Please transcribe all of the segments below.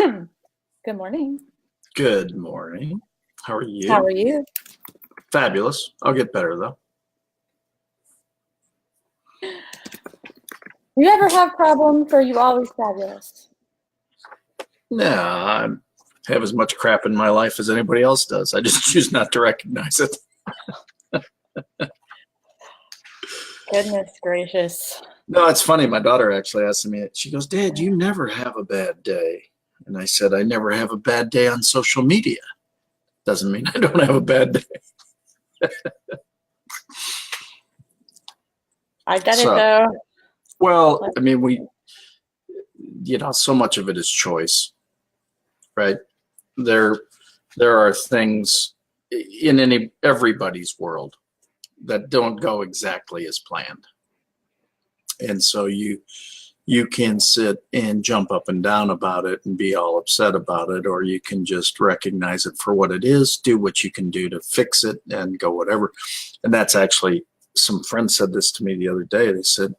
Good morning. Good morning. How are you? How are you? Fabulous. I'll get better though. You ever have problems or are you always fabulous? Nah, I have as much crap in my life as anybody else does. I just choose not to recognize it. Goodness gracious. No, it's funny. My daughter actually asked me, she goes, Dad, you never have a bad day. And I said, I never have a bad day on social media. Doesn't mean I don't have a bad day. I get it though. Well, I mean, so much of it is choice, right? There are things in everybody's world that don't go exactly as planned. And so you can sit and jump up and down about it and be all upset about it, or you can just recognize it for what it is, do what you can do to fix it and go whatever. And that's actually, some friends said this to me the other day. They said,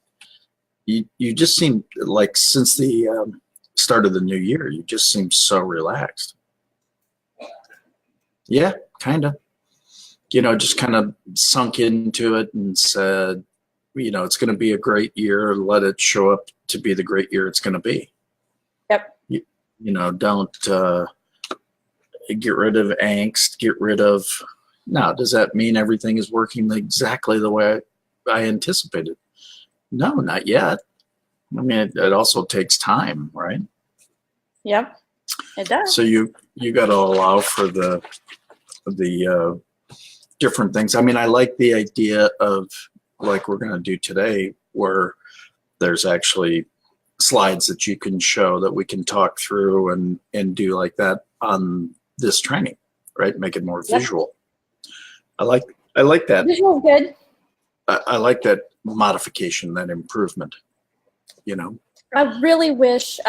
you just seem like since the start of the new year, you just seem so relaxed. Yeah, kind of. Just kind of sunk into it and said, it's going to be a great year. Let it show up to be the great year it's going to be. Yep. Don't get rid of angst. Does that mean everything is working exactly the way I anticipated? No, not yet. I mean, it also takes time, right? Yep, it does. So you got to allow for the different things. I mean, I like the idea of, like we're going to do today, where there's actually slides that you can show that we can talk through and do like that on this training, right? Make it more visual. I like that. Visual's good. I like that modification, that improvement, I really wish,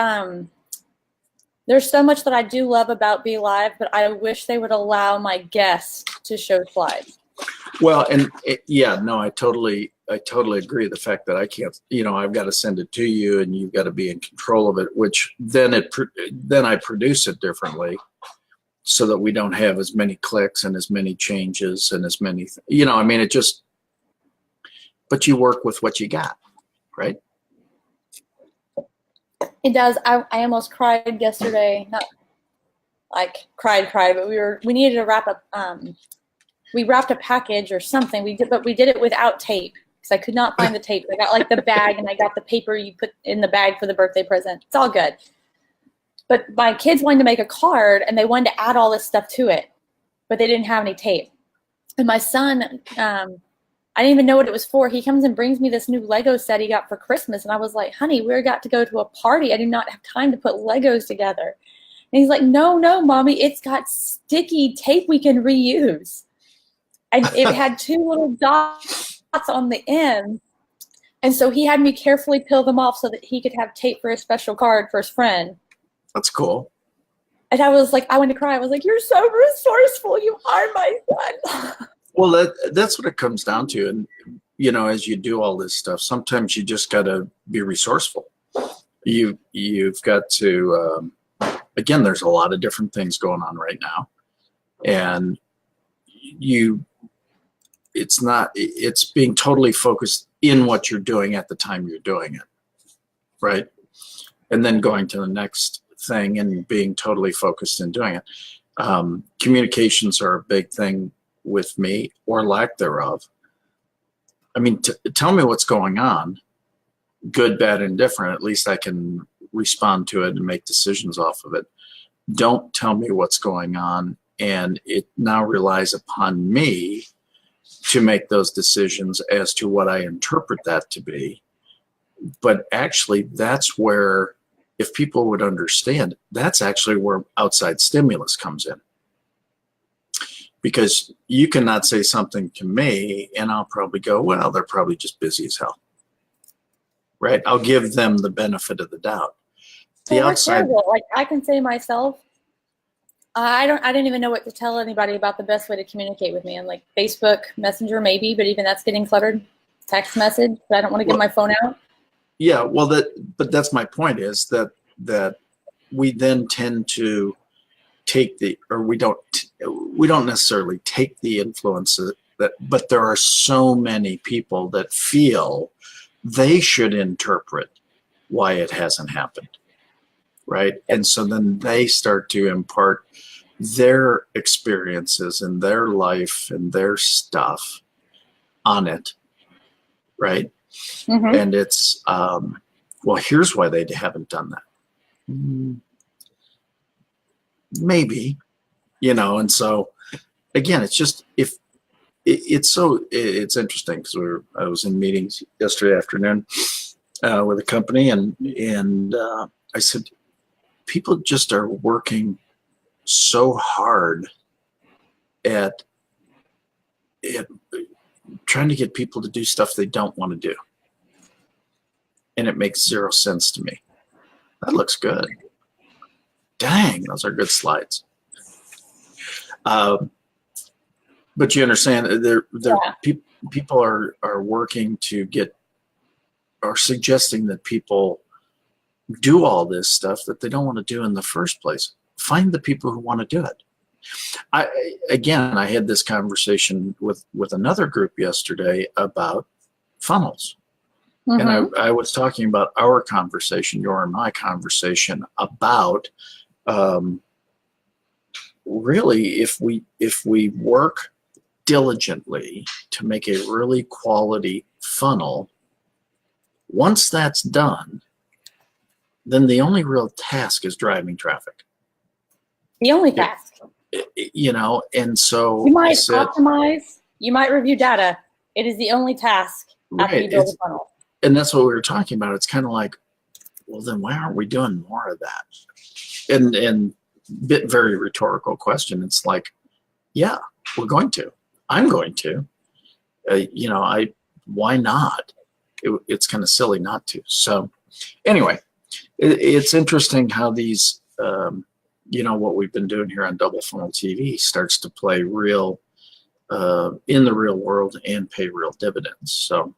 there's so much that I do love about Be Live, but I wish they would allow my guests to show slides. Well, and I totally agree. The fact that I can't, I've got to send it to you and you've got to be in control of it, which then I produce it differently so that we don't have as many clicks and as many changes and as many, but you work with what you got, right? It does. I almost cried yesterday. Not like cried, but we needed to wrap up. We wrapped a package or something. But we did it without tape because I could not find the tape. I got like the bag and I got the paper you put in the bag for the birthday present. It's all good. But my kids wanted to make a card and they wanted to add all this stuff to it, but they didn't have any tape. And my son, I didn't even know what it was for. He comes and brings me this new Lego set he got for Christmas. And I was like, honey, we got to go to a party. I do not have time to put Legos together. And he's like, no, mommy, it's got sticky tape we can reuse. And it had two little dots on the end. And so he had me carefully peel them off so that he could have tape for a special card for his friend. That's cool. And I was like, I wanted to cry. I was like, you're so resourceful. You are my son. Well, that's what it comes down to. And, as you do all this stuff, sometimes you just got to be resourceful. You've got to, again, there's a lot of different things going on right now. And it's being totally focused in what you're doing at the time you're doing it. Right. And then going to the next thing and being totally focused in doing it. Communications are a big thing with me, or lack thereof. I mean, tell me what's going on, good, bad, and different. At least I can respond to it and make decisions off of it. Don't tell me what's going on, and it now relies upon me to make those decisions as to what I interpret that to be. But actually, that's where, if people would understand, that's actually where outside stimulus comes in. Because you cannot say something to me and I'll probably go, well, they're probably just busy as hell. Right? I'll give them the benefit of the doubt. The outside, like I can say myself, I didn't even know what to tell anybody about the best way to communicate with me. And like Facebook Messenger maybe, but even that's getting cluttered. Text message, but I don't want to give my phone out. Yeah, well, but that's my point, is that we then tend to we don't necessarily take the influences but there are so many people that feel they should interpret why it hasn't happened, right? And so then they start to impart their experiences and their life and their stuff on it, right? Mm-hmm. And it's well, here's why they haven't done that. Maybe, and so again, it's just it's interesting because I was in meetings yesterday afternoon with a company, and I said people just are working so hard at trying to get people to do stuff they don't want to do, and it makes zero sense to me. That looks good. Dang, those are good slides. But you understand, people are working to are suggesting that people do all this stuff that they don't want to do in the first place. Find the people who want to do it. I had this conversation with another group yesterday about funnels. Mm-hmm. And I was talking about our conversation, your and my conversation about really if we work diligently to make a really quality funnel, once that's done, then the only real task is driving traffic. The only task. And so you might optimize, you might review data. It is the only task after you build a funnel. And that's what we were talking about. It's kind of like, well, then why aren't we doing more of that? And very rhetorical question. It's like, yeah, we're going to. I'm going to. Why not? It's kind of silly not to. So anyway, it's interesting how these, what we've been doing here on Double Funnel TV starts to play real in the real world and pay real dividends. So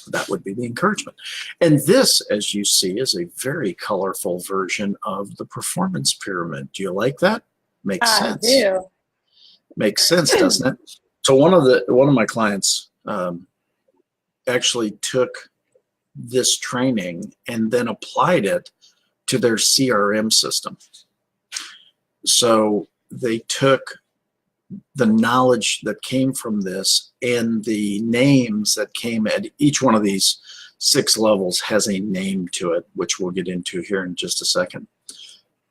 that would be the encouragement. And this, as you see, is a very colorful version of the performance pyramid. Do you like that? Makes sense. I do. Makes sense, doesn't it? So one of my clients actually took this training and then applied it to their CRM system. So they took the knowledge that came from this and the names that came at each one of these 6 levels has a name to it, which we'll get into here in just a second.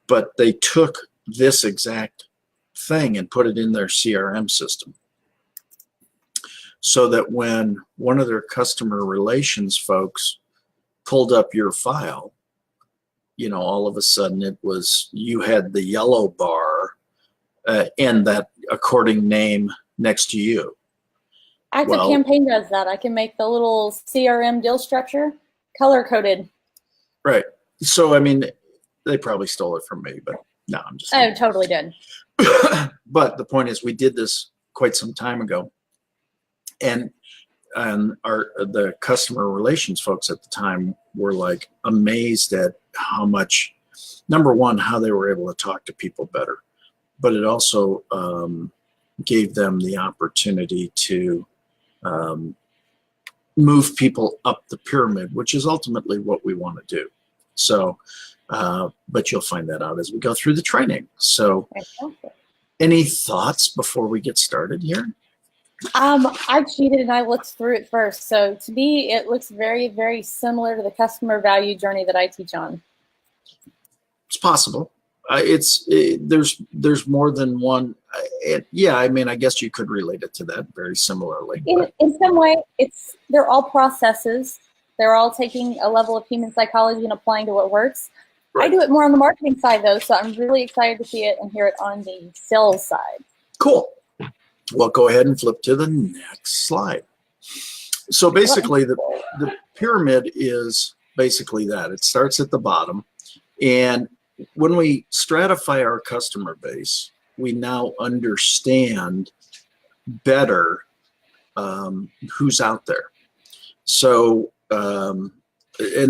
But they took this exact thing and put it in their CRM system so that when one of their customer relations folks pulled up your file, all of a sudden it was, you had the yellow bar and that according name next to you. Active Campaign does that. I can make the little CRM deal structure color coded. Right. So, they probably stole it from me, but no, I'm just. Oh, totally did. But the point is, we did this quite some time ago, and the customer relations folks at the time were like amazed at how much, number one, how they were able to talk to people better, but it also gave them the opportunity to move people up the pyramid, which is ultimately what we want to do. So, but you'll find that out as we go through the training. So, any thoughts before we get started here? I cheated and I looked through it first. So to me, it looks very, very similar to the customer value journey that I teach on. It's possible. There's more than one. I guess you could relate it to that very similarly. In some way, they're all processes. They're all taking a level of human psychology and applying to what works. Right. I do it more on the marketing side, though, so I'm really excited to see it and hear it on the sales side. Cool. Well, go ahead and flip to the next slide. So basically, the pyramid is basically that. It starts at the bottom, and when we stratify our customer base, we now understand better who's out there. So, and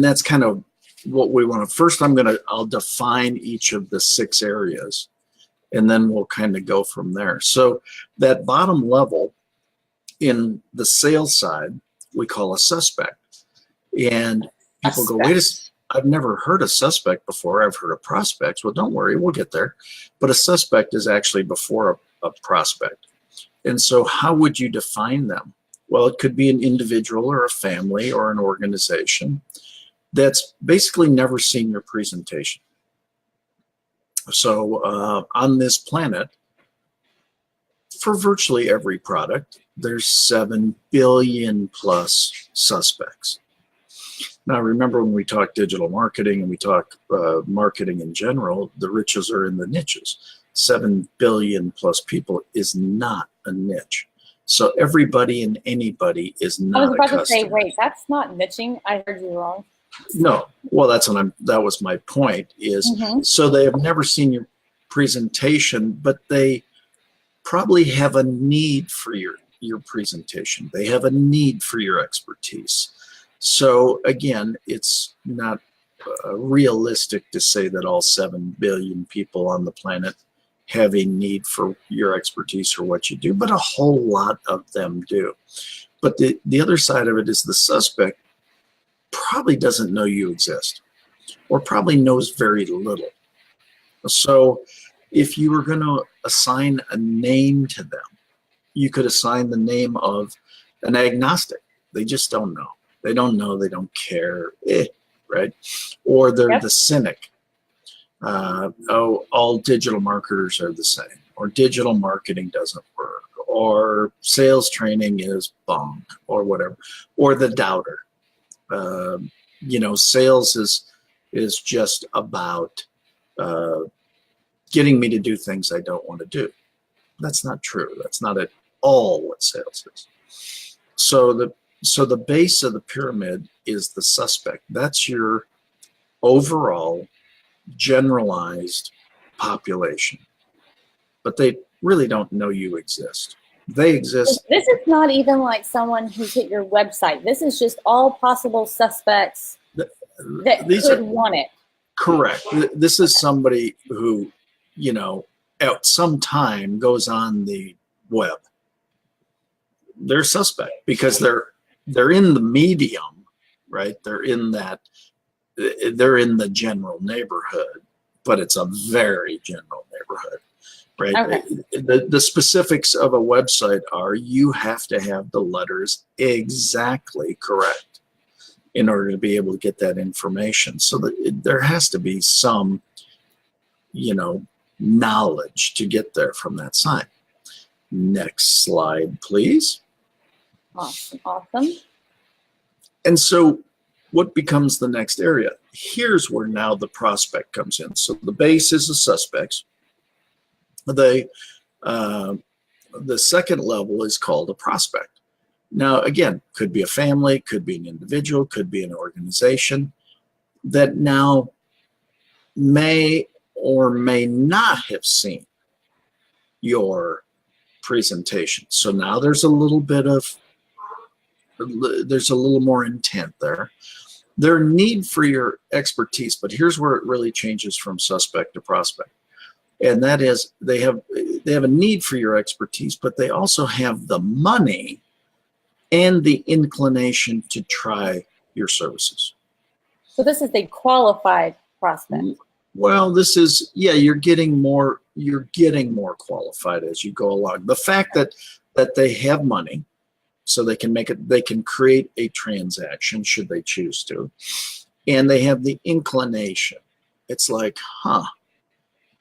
that's kind of what we want to, first I'll define each of the 6 areas, and then we'll kind of go from there. So that bottom level in the sales side, we call a suspect. And people go, wait a second, I've never heard of suspect before. I've heard of prospects. Well, don't worry, we'll get there. But a suspect is actually before a prospect. And so how would you define them? Well, it could be an individual or a family or an organization that's basically never seen your presentation. So on this planet, for virtually every product, there's 7 billion plus suspects. Now, remember when we talk digital marketing and we talk marketing in general, the riches are in the niches. 7 billion plus people is not a niche. So everybody and anybody is not a customer. I was about to say, wait, that's not niching. I heard you wrong. No, well, that was my point is, so they have never seen your presentation, but they probably have a need for your presentation. They have a need for your expertise. So again, it's not realistic to say that all 7 billion people on the planet have a need for your expertise or what you do, but a whole lot of them do. But the other side of it is the suspect probably doesn't know you exist, or probably knows very little. So if you were going to assign a name to them, you could assign the name of an agnostic. They just don't know. They don't know. They don't care. Right? Or they're the cynic. All digital marketers are the same. Or digital marketing doesn't work. Or sales training is bunk. Or whatever. Or the doubter. Sales is just about getting me to do things I don't want to do. That's not true. That's not at all what sales is. So the base of the pyramid is the suspect. That's your overall generalized population. But they really don't know you exist. They exist. This is not even like someone who's hit your website. This is just all possible suspects that could want it. Correct. This is somebody who, at some time goes on the web. They're suspect because they're in the medium, right? They're in the general neighborhood, but it's a very general neighborhood. Right. Okay. The specifics of a website are you have to have the letters exactly correct in order to be able to get that information. So that there has to be some, knowledge to get there from that site. Next slide, please. Awesome. And so what becomes the next area? Here's where now the prospect comes in. So the base is the suspects. The second level is called a prospect. Now, again, could be a family, could be an individual, could be an organization that now may or may not have seen your presentation. So now there's a little more intent there. Their need for your expertise, but here's where it really changes from suspect to prospect. And that is they have a need for your expertise, but they also have the money and the inclination to try your services. So this is a qualified prospect. Well, this is, you're getting more qualified as you go along. The fact that they have money, so they can create a transaction should they choose to, and they have the inclination. It's like,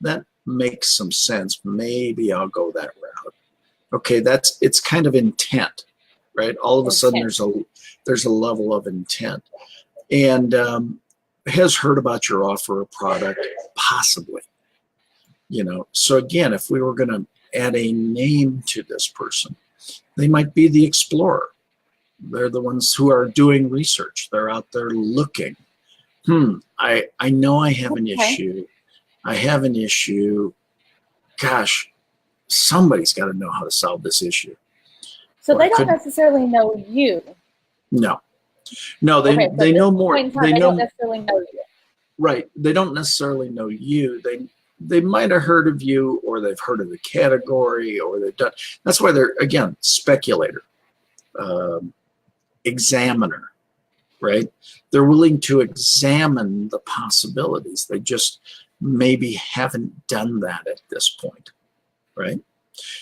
that makes some sense. Maybe I'll go that route. Okay, it's kind of intent, right? All of a sudden there's a level of intent. And has heard about your offer or product, possibly. So again, if we were going to add a name to this person, they might be the explorer. They're the ones who are doing research. They're out there looking. I know I have an issue. I have an issue. Gosh, somebody's got to know how to solve this issue. So they don't necessarily know you. No, they know more. They don't necessarily know you. Right. They don't necessarily know you. They might have heard of you, or they've heard of the category, or they've done. That's why they're, again, speculator, examiner, right? They're willing to examine the possibilities. They just maybe haven't done that at this point, right?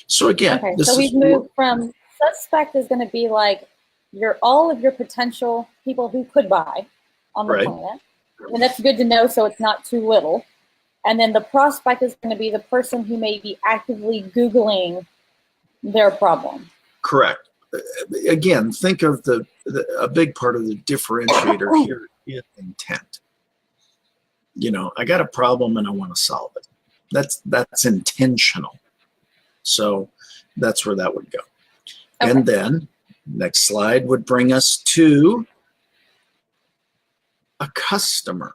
So again, Okay, so we've moved from suspect is going to be like all of your potential people who could buy on the right. planet. And that's good to know, so it's not too little. And then the prospect is going to be the person who may be actively Googling their problem. Correct. Again, think of a big part of the differentiator here is intent. You know, I got a problem and I want to solve it. That's intentional. So that's where that would go. Okay. And then next slide would bring us to a customer.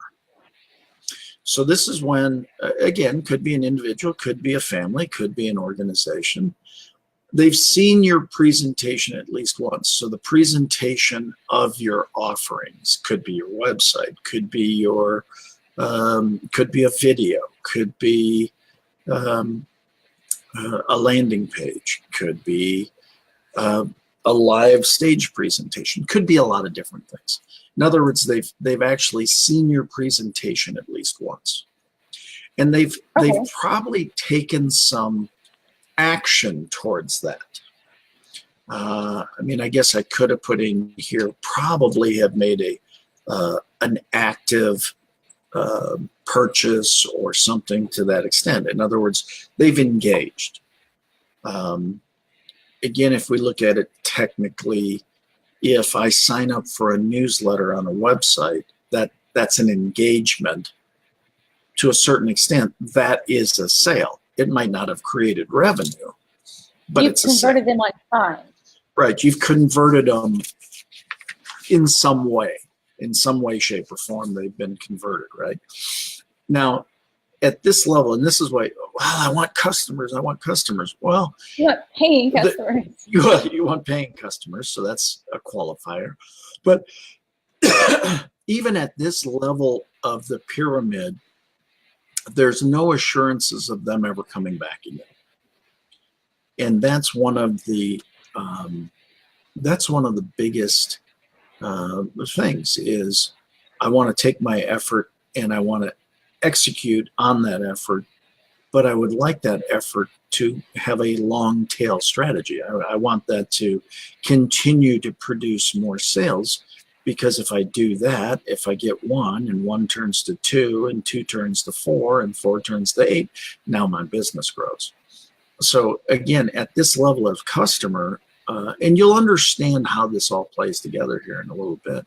So this is when, again, could be an individual, could be a family, could be an organization. They've seen your presentation at least once. So the presentation of your offerings could be your website, could be your, could be a video, could be a landing page, could be a live stage presentation, could be a lot of different things. In other words, they've actually seen your presentation at least once, and they've probably taken some action towards that. I mean, I guess I could have put in here probably have made an active purchase or something to that extent. In other words, they've engaged. Again, if we look at it technically, if I sign up for a newsletter on a website, that's an engagement to a certain extent. That is a sale. It might not have created revenue, but it's a sale. You've converted them on time. Right. You've converted them in some way, shape, or form. They've been converted, right? Now, at this level, and this is why, well, I want customers. Well, you want paying customers. You want paying customers, so that's a qualifier. But even at this level of the pyramid, there's no assurances of them ever coming back again. And that's one of the biggest things is I want to take my effort and I want to execute on that effort, but I would like that effort to have a long tail strategy. I want that to continue to produce more sales, because if I do that, if I get one and one turns to two and two turns to four and four turns to eight, now my business grows. So again, at this level of customer, and you'll understand how this all plays together here in a little bit,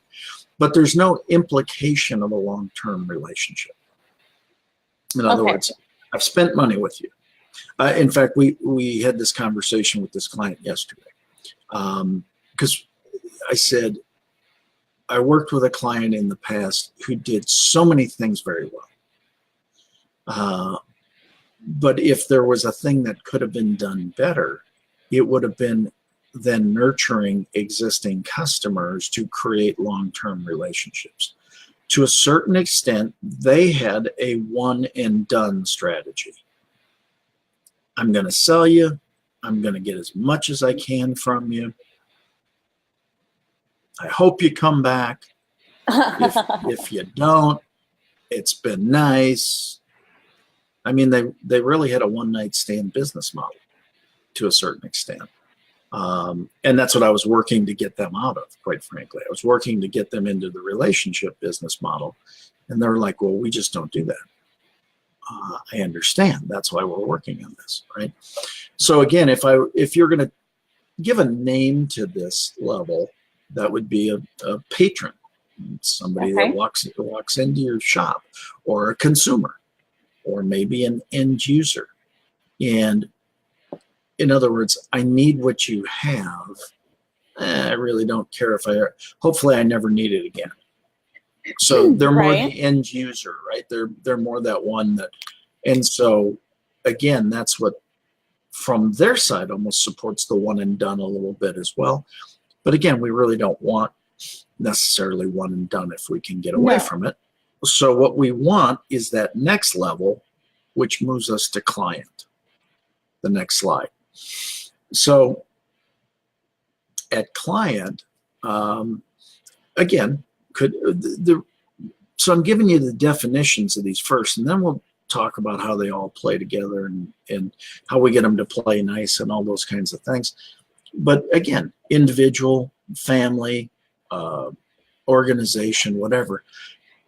but there's no implication of a long-term relationship. In other words, I've spent money with you. In fact, we had this conversation with this client yesterday, because I said, I worked with a client in the past who did so many things very well. But if there was a thing that could have been done better, it would have been then nurturing existing customers to create long-term relationships. To a certain extent, they had a one and done strategy. I'm going to sell you. I'm going to get as much as I can from you. I hope you come back. If you don't, it's been nice. I mean, they really had a one-night stand business model to a certain extent. And that's what I was working to get them out of, quite frankly. I was working to get them into the relationship business model. And they're like, well, we just don't do that. I understand. That's why we're working on this, right? So again, if you're going to give a name to this level, that would be a patron, somebody that walks into your shop, or a consumer, or maybe an end user. And in other words, I need what you have. I really don't care hopefully I never need it again. So they're more the end user, right? They're more that one that, and so again, that's what from their side almost supports the one and done a little bit as well. But again, we really don't want necessarily one and done if we can get away from it. So what we want is that next level, which moves us to client. The next slide. So at client, again, so I'm giving you the definitions of these first, and then we'll talk about how they all play together and how we get them to play nice and all those kinds of things. But again, individual, family, organization, whatever.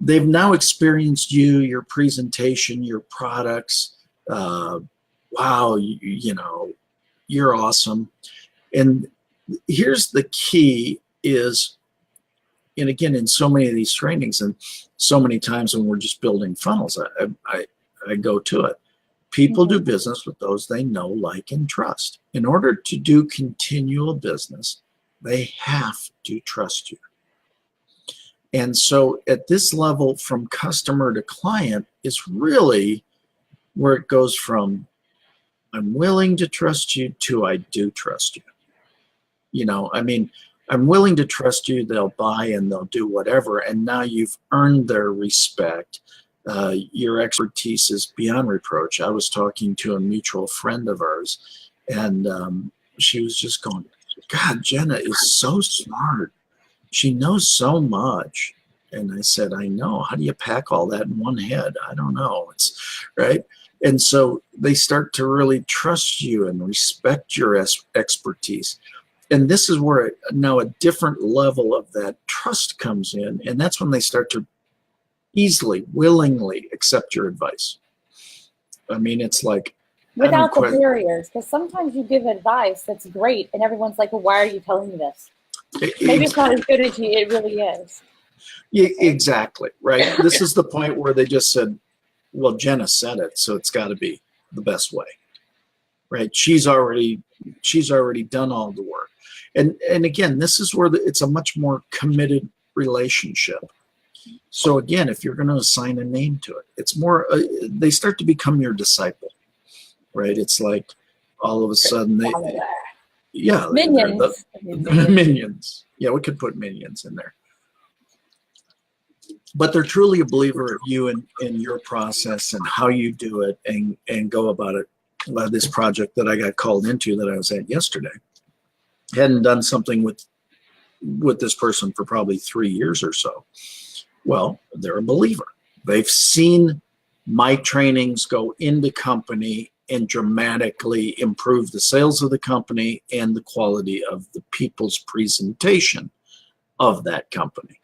They've now experienced you, your presentation, your products. Wow, you know, you're awesome. And here's the key is, and again, in so many of these trainings and so many times when we're just building funnels, I go to it. People do business with those they know, like, and trust. In order to do continual business, they have to trust you. And so at this level, from customer to client, is really where it goes from I'm willing to trust you to I do trust you. You know, I mean, I'm willing to trust you, they'll buy and they'll do whatever. And now you've earned their respect. Your expertise is beyond reproach. I was talking to a mutual friend of ours, and she was just going, God, Jena is so smart. She knows so much. And I said, I know. How do you pack all that in one head? I don't know. It's right. And so they start to really trust you and respect your expertise. And this is where now a different level of that trust comes in. And that's when they start to easily, willingly accept your advice. I mean, it's like, without the barriers, because sometimes you give advice that's great and everyone's like, well, why are you telling me this? Maybe it's not as good as it really is. Yeah, exactly, right? This is the point where they just said, well, Jena said it, so it's got to be the best way, right? She's already done all the work. And again, this is where it's a much more committed relationship. So again, if you're going to assign a name to it, it's more, they start to become your disciple, right? It's like all of a sudden Minions. Minions. Yeah, we could put minions in there. But they're truly a believer of you and your process and how you do it and go about it. This project that I got called into that I was at yesterday, hadn't done something with this person for probably 3 years or so. Well, they're a believer. They've seen my trainings go into company and dramatically improve the sales of the company and the quality of the people's presentation of that company.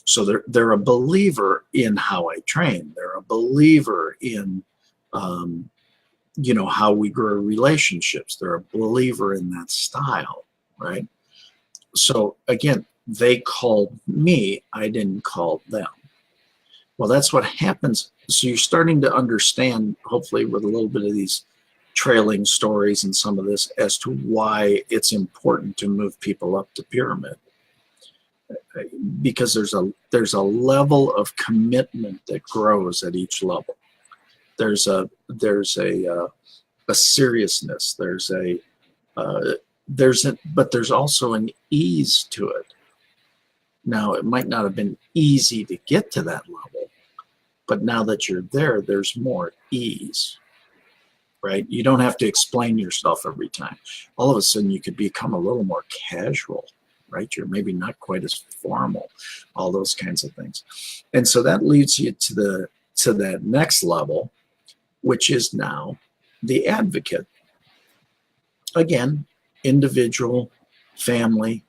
So they're a believer in how I train. They're a believer in, you know, how we grow relationships. They're a believer in that style, right? So again, they called me. I didn't call them. Well, that's what happens. So you're starting to understand, hopefully with a little bit of these trailing stories and some of this, as to why it's important to move people up the pyramid. Because there's a level of commitment that grows at each level. There's a seriousness. But there's also an ease to it. Now, it might not have been easy to get to that level, but now that you're there, there's more ease, right? You don't have to explain yourself every time. All of a sudden, you could become a little more casual, right? You're maybe not quite as formal, all those kinds of things. And so that leads you to that next level, which is now the advocate. Again, individual, family,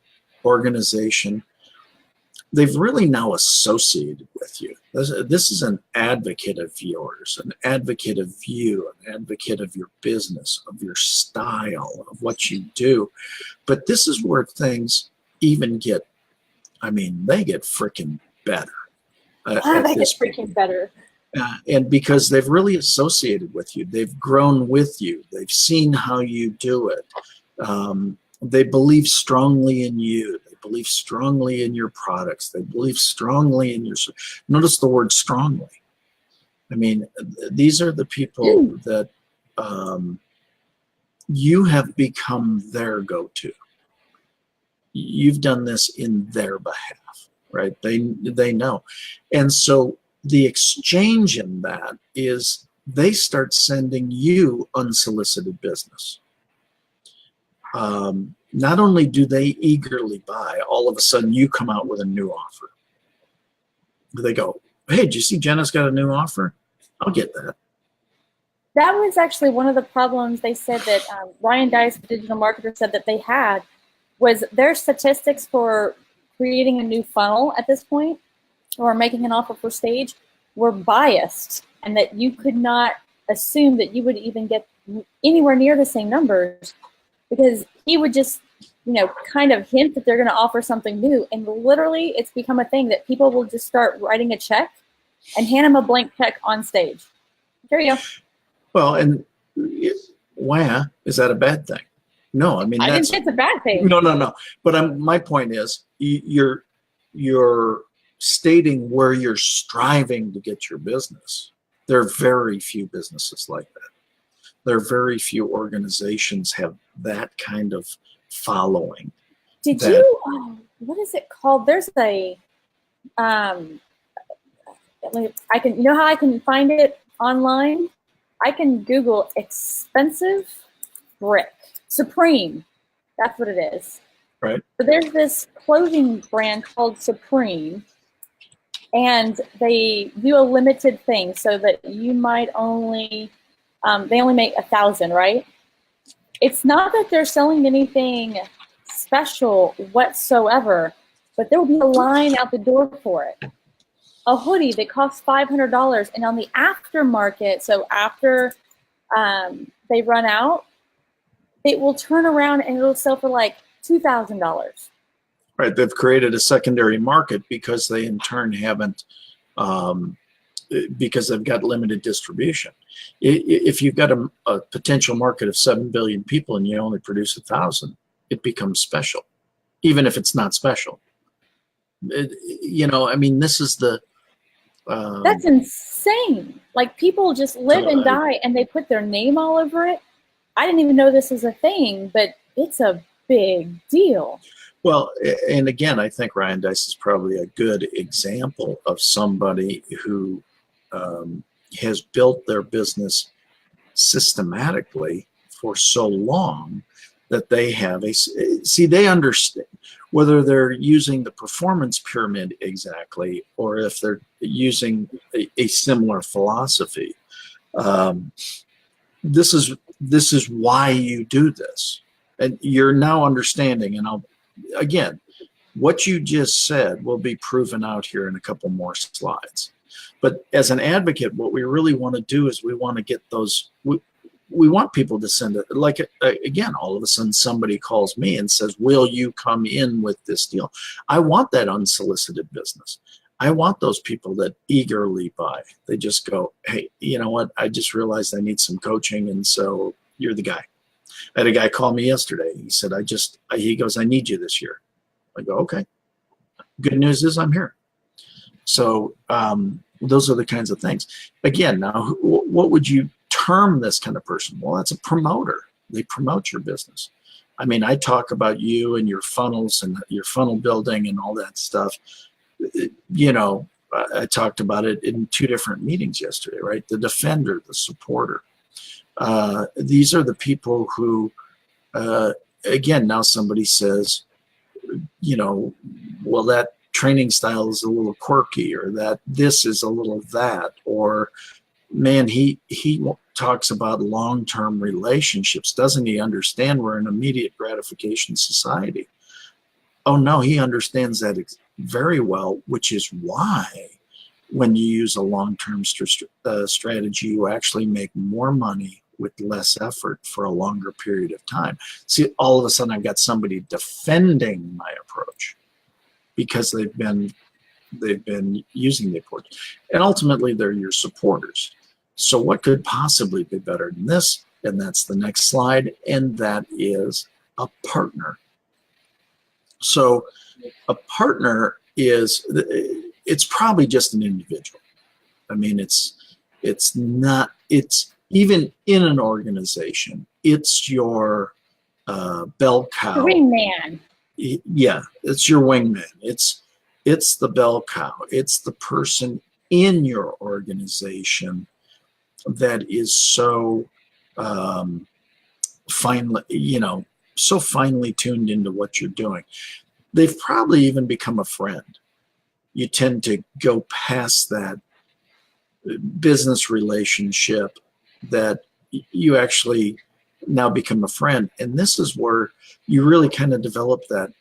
organization, they've really now associated with you. This is an advocate of yours, an advocate of you, an advocate of your business, of your style, of what you do. But this is where things even get, I mean, they get freaking better. They get freaking better. And because they've really associated with you, they've grown with you, they've seen how you do it. They believe strongly in you. They believe strongly in your products. They believe strongly in your, notice the word strongly. I mean, these are the people that you have become their go-to. You've done this in their behalf, right? They know. And so the exchange in that is they start sending you unsolicited business. Not only do they eagerly buy, all of a sudden you come out with a new offer. They go, hey, did you see Jenna's got a new offer? I'll get that. That was actually one of the problems they said that Ryan Dice, the digital marketer, said that they had, was their statistics for creating a new funnel at this point or making an offer for stage were biased, and that you could not assume that you would even get anywhere near the same numbers, because he would just, kind of hint that they're going to offer something new, and literally it's become a thing that people will just start writing a check and hand him a blank check on stage. Here you go. Well, and wow, is that a bad thing? No, I mean, I didn't say it's a bad thing. No. But my point is, you're stating where you're striving to get your business. There are very few businesses like that. There are very few organizations have that kind of following. Did you? What is it called? There's a. I can. You know how I can find it online? I can Google expensive brick. Supreme. That's what it is. Right. So there's this clothing brand called Supreme, and they do a limited thing so that you might only, they only make 1,000, right? It's not that they're selling anything special whatsoever, but there will be a line out the door for it. A hoodie that costs $500, and on the aftermarket, so after they run out, it will turn around and it'll sell for like $2,000. Right, they've created a secondary market because they in turn haven't, because they've got limited distribution. If you've got a potential market of 7 billion people and you only produce 1,000, it becomes special, even if it's not special. I mean, this is the. That's insane. Like, people just live and die and they put their name all over it. I didn't even know this was a thing, but it's a big deal. Well, and again, I think Ryan Dice is probably a good example of somebody who has built their business systematically for so long that they have they understand whether they're using the performance pyramid exactly or if they're using a similar philosophy. This is why you do this, and you're now understanding. And again, what you just said will be proven out here in a couple more slides. But as an advocate, what we really want to do is we want to get those. We want people to send it. Like, again, all of a sudden somebody calls me and says, will you come in with this deal? I want that unsolicited business. I want those people that eagerly buy. They just go, hey, you know what? I just realized I need some coaching, and so you're the guy. I had a guy call me yesterday. He said, he goes, I need you this year. I go, okay. Good news is I'm here. So those are the kinds of things. Again, now, what would you term this kind of person? Well, that's a promoter. They promote your business. I mean, I talk about you and your funnels and your funnel building and all that stuff. I talked about it in 2 different meetings yesterday, right? The defender, the supporter. These are the people who, again, now somebody says, well, that training style is a little quirky, or that this is a little that, or man, he talks about long-term relationships. Doesn't he understand we're an immediate gratification society? Oh no, he understands that very well, which is why when you use a long-term strategy, you actually make more money with less effort for a longer period of time. See, all of a sudden I've got somebody defending my approach because they've been using the approach. And ultimately they're your supporters. So what could possibly be better than this? And that's the next slide, and that is a partner. So a partner it's probably just an individual. I mean, it's even in an organization, it's your bell cow. The wingman. Yeah, it's your wingman. It's the bell cow. It's the person in your organization that is so finely, so finely tuned into what you're doing. They've probably even become a friend. You tend to go past that business relationship that you actually now become a friend. And this is where you really kind of develop that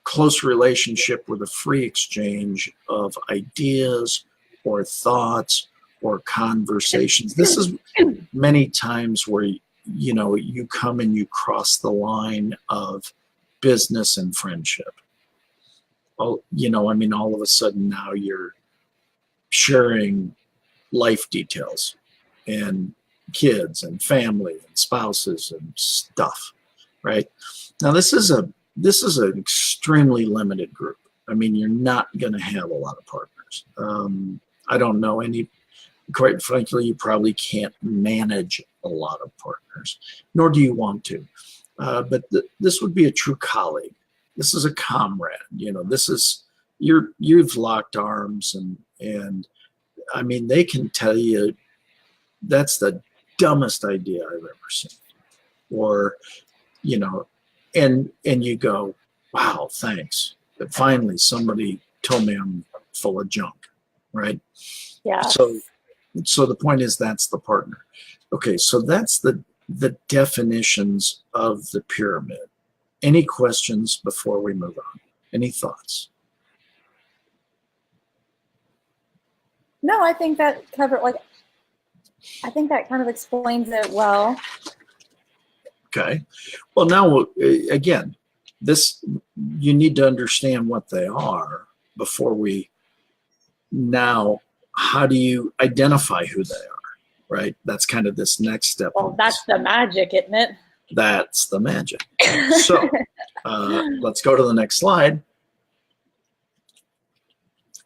close relationship with a free exchange of ideas or thoughts or conversations. This is many times where you come and you cross the line of business and friendship. All of a sudden now you're sharing life details and kids and family and spouses and stuff, right? Now this is an extremely limited group. I mean, you're not going to have a lot of partners. I don't know any. Quite frankly, you probably can't manage a lot of partners, nor do you want to. But this would be a true colleague. This is a comrade. This is you've locked arms, and I mean, they can tell you that's the dumbest idea I've ever seen, or and you go, wow, thanks. But finally, somebody told me I'm full of junk, right? Yeah. So the point is, that's the partner. Okay, so that's the definitions of the pyramid. Any questions before we move on? Any thoughts? No, I think that I think that kind of explains it well. Okay. Well, now, again, you need to understand what they are before how do you identify who they are, right? That's kind of this next step. Well, that's the magic, isn't it? That's the magic. So let's go to the next slide.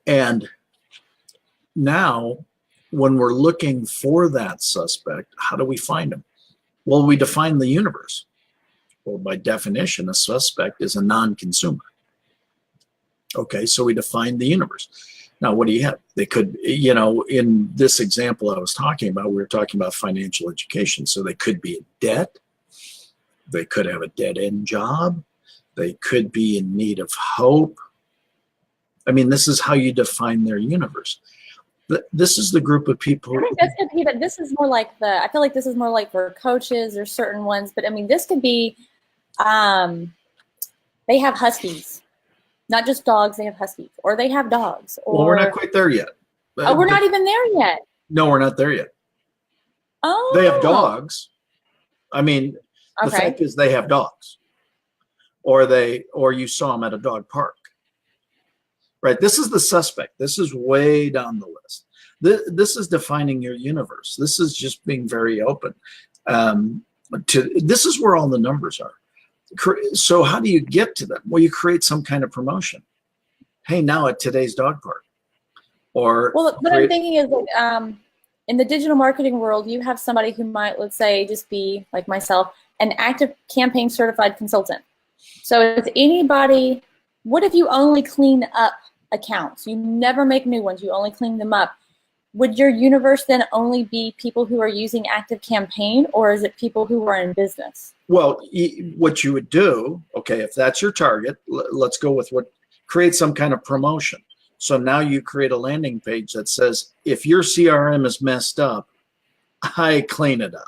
And now, when we're looking for that suspect, how do we find them? Well, we define the universe. Well, by definition, a suspect is a non-consumer. Okay, so we define the universe. Now, what do you have? They could, in this example I was talking about, we were talking about financial education. So they could be in debt. They could have a dead-end job. They could be in need of hope. I mean, this is how you define their universe. This is the group of people. I think this could be, but this is more like I feel like this is more like for coaches or certain ones. But I mean, this could be, they have huskies. Not just dogs, they have huskies. Or they have dogs. Or, well, we're not quite there yet. Oh, we're not even there yet. No, we're not there yet. Oh. They have dogs. I mean, the fact is they have dogs. Or you saw them at a dog park. Right? This is the suspect. This is way down the list. This is defining your universe. This is just being very open. This is where all the numbers are. So how do you get to them? Well, you create some kind of promotion. Hey, now at today's dog park. Or well, what I'm thinking is in the digital marketing world, you have somebody who might, let's say, just be like myself, an active campaign certified consultant. So if anybody, what if you only clean up accounts? You never make new ones. You only clean them up. Would your universe then only be people who are using active campaign, or is it people who are in business? Well, what you would do, okay, if that's your target, let's go with create some kind of promotion. So now you create a landing page that says, if your CRM is messed up, I clean it up.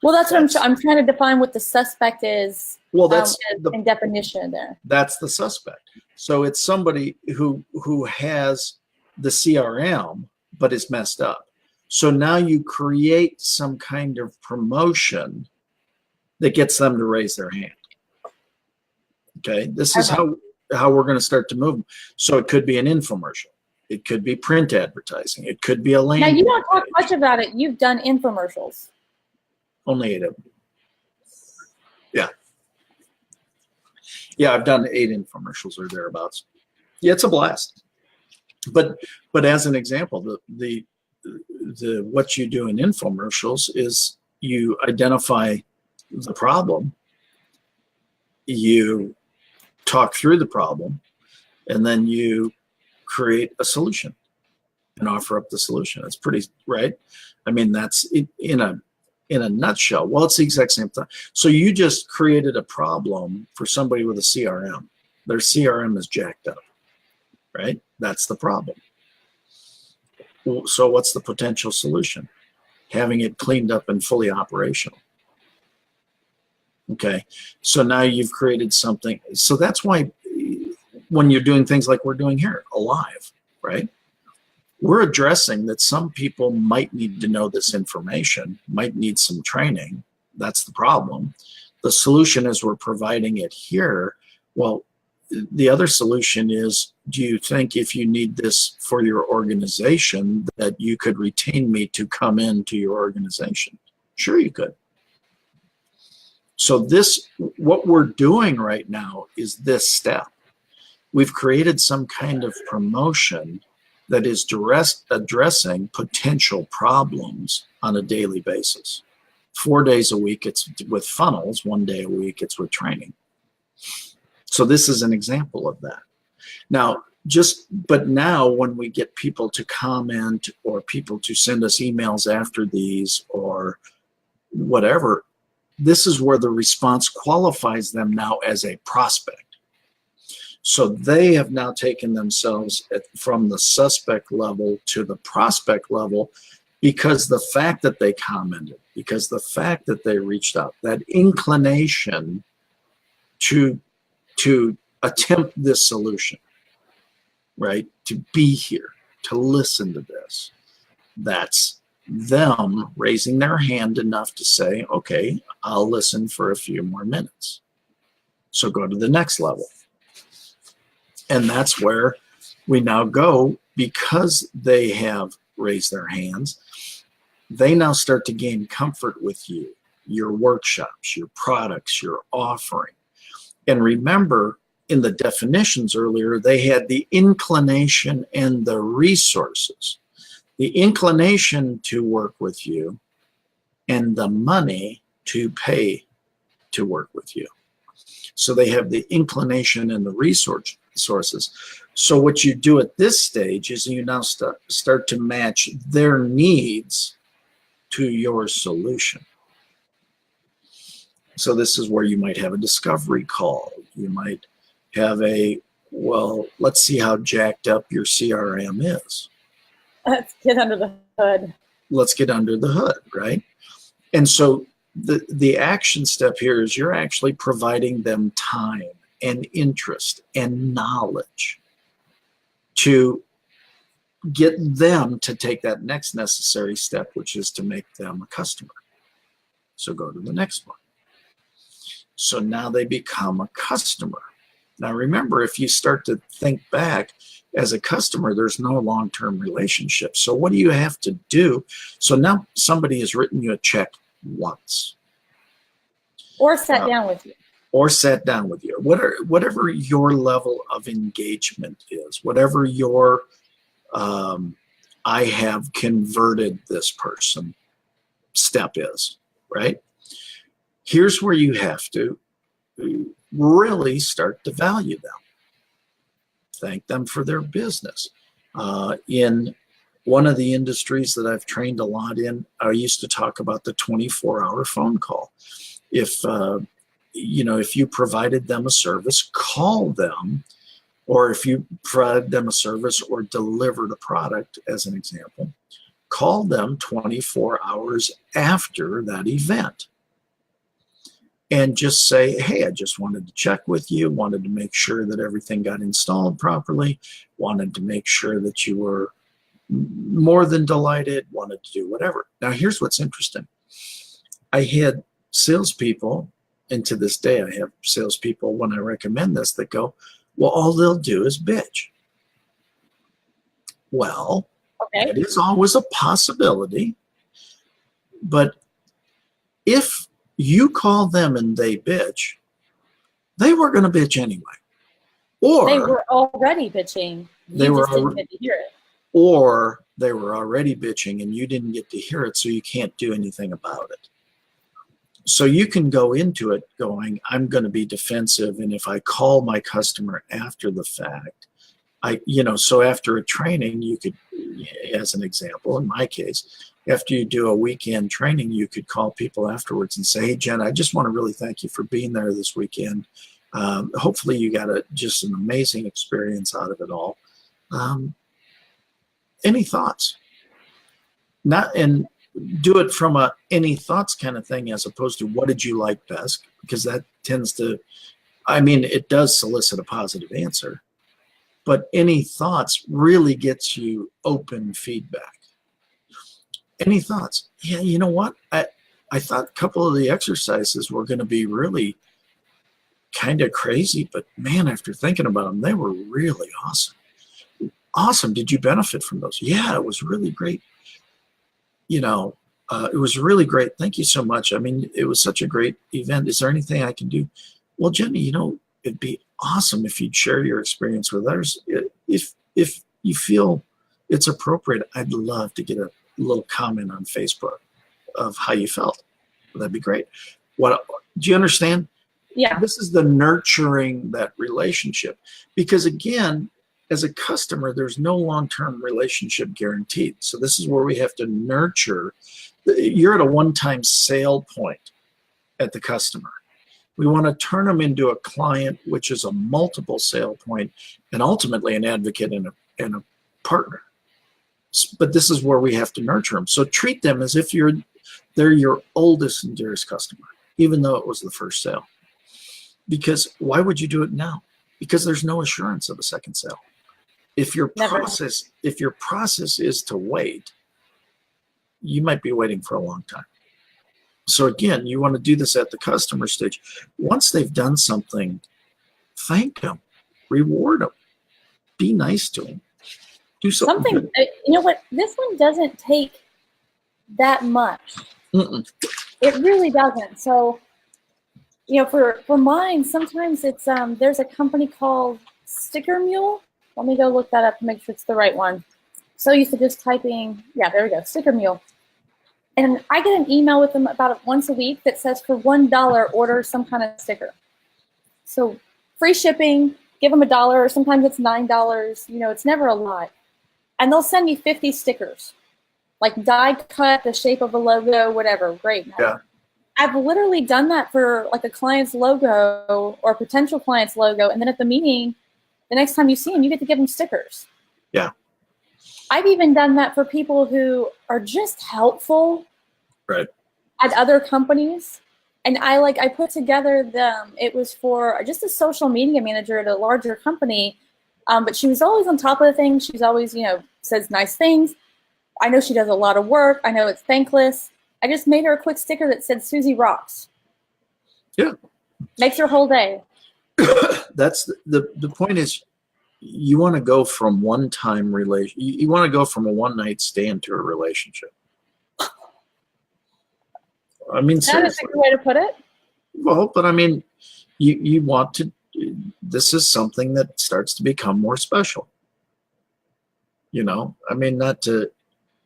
Well, that's what I'm trying to define what the suspect is. Well, that's the definition there. That's the suspect. So it's somebody who has the CRM but is messed up. So now you create some kind of promotion that gets them to raise their hand. Okay, this is how we're going to start to move them. So it could be an infomercial. It could be print advertising. It could be a landing. Now, you don't talk much about it. You've done infomercials. Only 8 of them. Yeah. Yeah, I've done 8 infomercials or thereabouts. Yeah, it's a blast. But as an example, the what you do in infomercials is you identify the problem, you talk through the problem, and then you create a solution. and offer up the solution. That's pretty, right? I mean, that's in a nutshell. Well, it's the exact same thing. So you just created a problem for somebody with a CRM. Their CRM is jacked up, right? That's the problem. So what's the potential solution? Having it cleaned up and fully operational. Okay, so now you've created something. So that's why when you're doing things like we're doing here, Alive, right? We're addressing that some people might need to know this information, might need some training. That's the problem. The solution is we're providing it here. Well, the other solution is, do you think if you need this for your organization that you could retain me to come into your organization? Sure, you could. So this, what we're doing right now is this step. We've created some kind of promotion that is addressing potential problems on a daily basis. 4 days a week, it's with funnels. 1 day a week, it's with training. So this is an example of that. Now, but now when we get people to comment or people to send us emails after these or whatever, this is where the response qualifies them now as a prospect. So they have now taken themselves from the suspect level to the prospect level because the fact that they commented, because the fact that they reached out, that inclination to attempt this solution, right? To be here, to listen to this. That's them raising their hand enough to say, okay, I'll listen for a few more minutes. So go to the next level. And that's where we now go, because they have raised their hands. They now start to gain comfort with you, your workshops, your products, your offering. And remember, in the definitions earlier, they had the inclination and the resources. The inclination to work with you and the money to pay to work with you. So they have the inclination and the resources. So what you do at this stage is you now start to match their needs to your solution. So this is where you might have a discovery call. You might have well, let's see how jacked up your CRM is. Let's get under the hood. Let's get under the hood, right? And so the action step here is you're actually providing them time and interest and knowledge to get them to take that next necessary step, which is to make them a customer. So go to the next one. So now they become a customer. Now remember, if you start to think back, as a customer, there's no long-term relationship. So what do you have to do? So now somebody has written you a check once. Or sat down with you. Or sat down with you. Whatever your level of engagement is, whatever your I have converted this person step is, right? Here's where you have to really start to value them. Thank them for their business. In one of the industries that I've trained a lot in, I used to talk about the 24-hour phone call. If you provided them a service, call them, or if you provided them a service or delivered a product, as an example, call them 24 hours after that event. And just say, hey, I just wanted to check with you, wanted to make sure that everything got installed properly, wanted to make sure that you were more than delighted, wanted to do whatever. Now, here's what's interesting. I had salespeople, and to this day, I have salespeople when I recommend this that go, well, all they'll do is bitch. Well, okay, that is always a possibility. But if you call them and they bitch, they were going to bitch anyway. Or they were already bitching. You just didn't get to hear it. Or they were already bitching and you didn't get to hear it, so you can't do anything about it. So you can go into it going, I'm going to be defensive, and if I call my customer after the fact, So after a training, you could, as an example, in my case, after you do a weekend training, you could call people afterwards and say, hey, Jen, I just want to really thank you for being there this weekend. Hopefully you got just an amazing experience out of it all. Any thoughts? And do it from a any thoughts kind of thing, as opposed to what did you like best, because that tends to, it does solicit a positive answer, but any thoughts really gets you open feedback. Any thoughts? Yeah, you know what? I thought a couple of the exercises were going to be really kind of crazy, but man, after thinking about them, they were really awesome. Awesome. Did you benefit from those? Yeah, it was really great. It was really great. Thank you so much. It was such a great event. Is there anything I can do? Well, Jenny, it'd be awesome if you'd share your experience with others. If you feel it's appropriate, I'd love to get a little comment on Facebook of how you felt. That'd be great. Do you understand? Yeah. This is the nurturing that relationship, because again, as a customer, there's no long-term relationship guaranteed. So this is where we have to nurture. You're at a one-time sale point at the customer. We want to turn them into a client, which is a multiple sale point, and ultimately an advocate and a partner. But this is where we have to nurture them. So treat them as if they're your oldest and dearest customer, even though it was the first sale. Because why would you do it now? Because there's no assurance of a second sale. If your process is to wait, you might be waiting for a long time. So again, you want to do this at the customer stage. Once they've done something, thank them, reward them, be nice to them, do something. You know what? This one doesn't take that much. Mm-mm. It really doesn't. So, for mine, sometimes it's there's a company called Sticker Mule. Let me go look that up to make sure it's the right one. So used to just typing, yeah, there we go, Sticker Mule. And I get an email with them about once a week that says for $1, order some kind of sticker. So free shipping, give them $1, or sometimes it's $9. It's never a lot. And they'll send me 50 stickers, like die cut, the shape of a logo, whatever. Great. Yeah. I've literally done that for like a client's logo or a potential client's logo. And then at the meeting, the next time you see them, you get to give them stickers. Yeah. I've even done that for people who are just helpful right. at other companies. And I put together it was for just a social media manager at a larger company. But she was always on top of the things. She's always, says nice things. I know she does a lot of work. I know it's thankless. I just made her a quick sticker that said Susie rocks. Yeah. Makes her whole day. That's the point is, you want to go from one-time relation. You want to go from a one-night stand to a relationship. That seriously. is a good way to put it. Well, but you want to. This is something that starts to become more special. Not to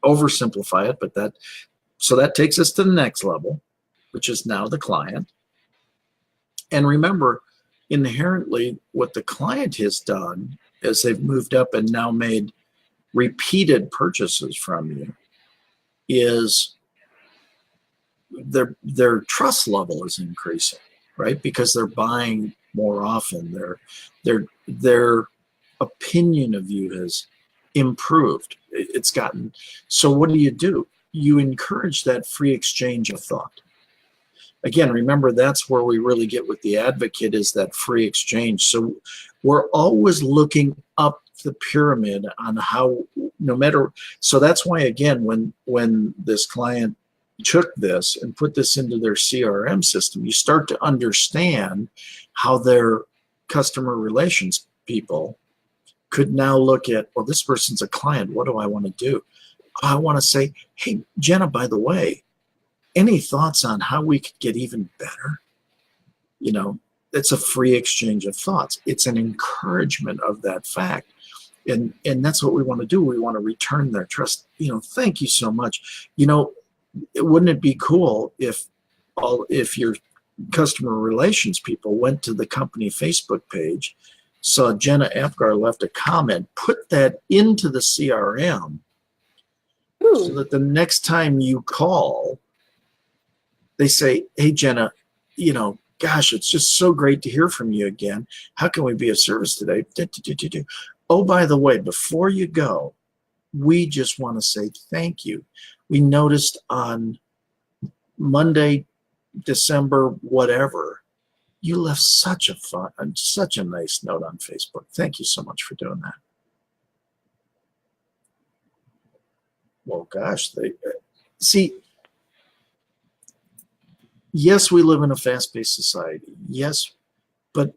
oversimplify it, but that takes us to the next level, which is now the client. And remember, inherently, what the client has done as they've moved up and now made repeated purchases from you is their trust level is increasing, right? Because they're buying more often. Their opinion of you has improved. It's gotten. So what do? You encourage that free exchange of thought. Again, remember, that's where we really get with the advocate, is that free exchange. So we're always looking up the pyramid on how, no matter. So that's why, again, when this client took this and put this into their CRM system, you start to understand how their customer relations people could now look at, well, this person's a client. What do I want to do? I want to say, hey, Jenna, by the way, any thoughts on how we could get even better? It's a free exchange of thoughts. It's an encouragement of that fact. And that's what we want to do. We want to return their trust. Thank you so much. Wouldn't it be cool if your customer relations people went to the company Facebook page saw Jena Apgar left a comment, put that into the CRM so that the next time you call, they say, hey, Jena, gosh, it's just so great to hear from you again. How can we be of service today? Oh, by the way, before you go, we just want to say thank you. We noticed on Monday, December, whatever, you left such a nice note on Facebook. Thank you so much for doing that. Well, gosh, see, yes, we live in a fast-paced society. Yes, but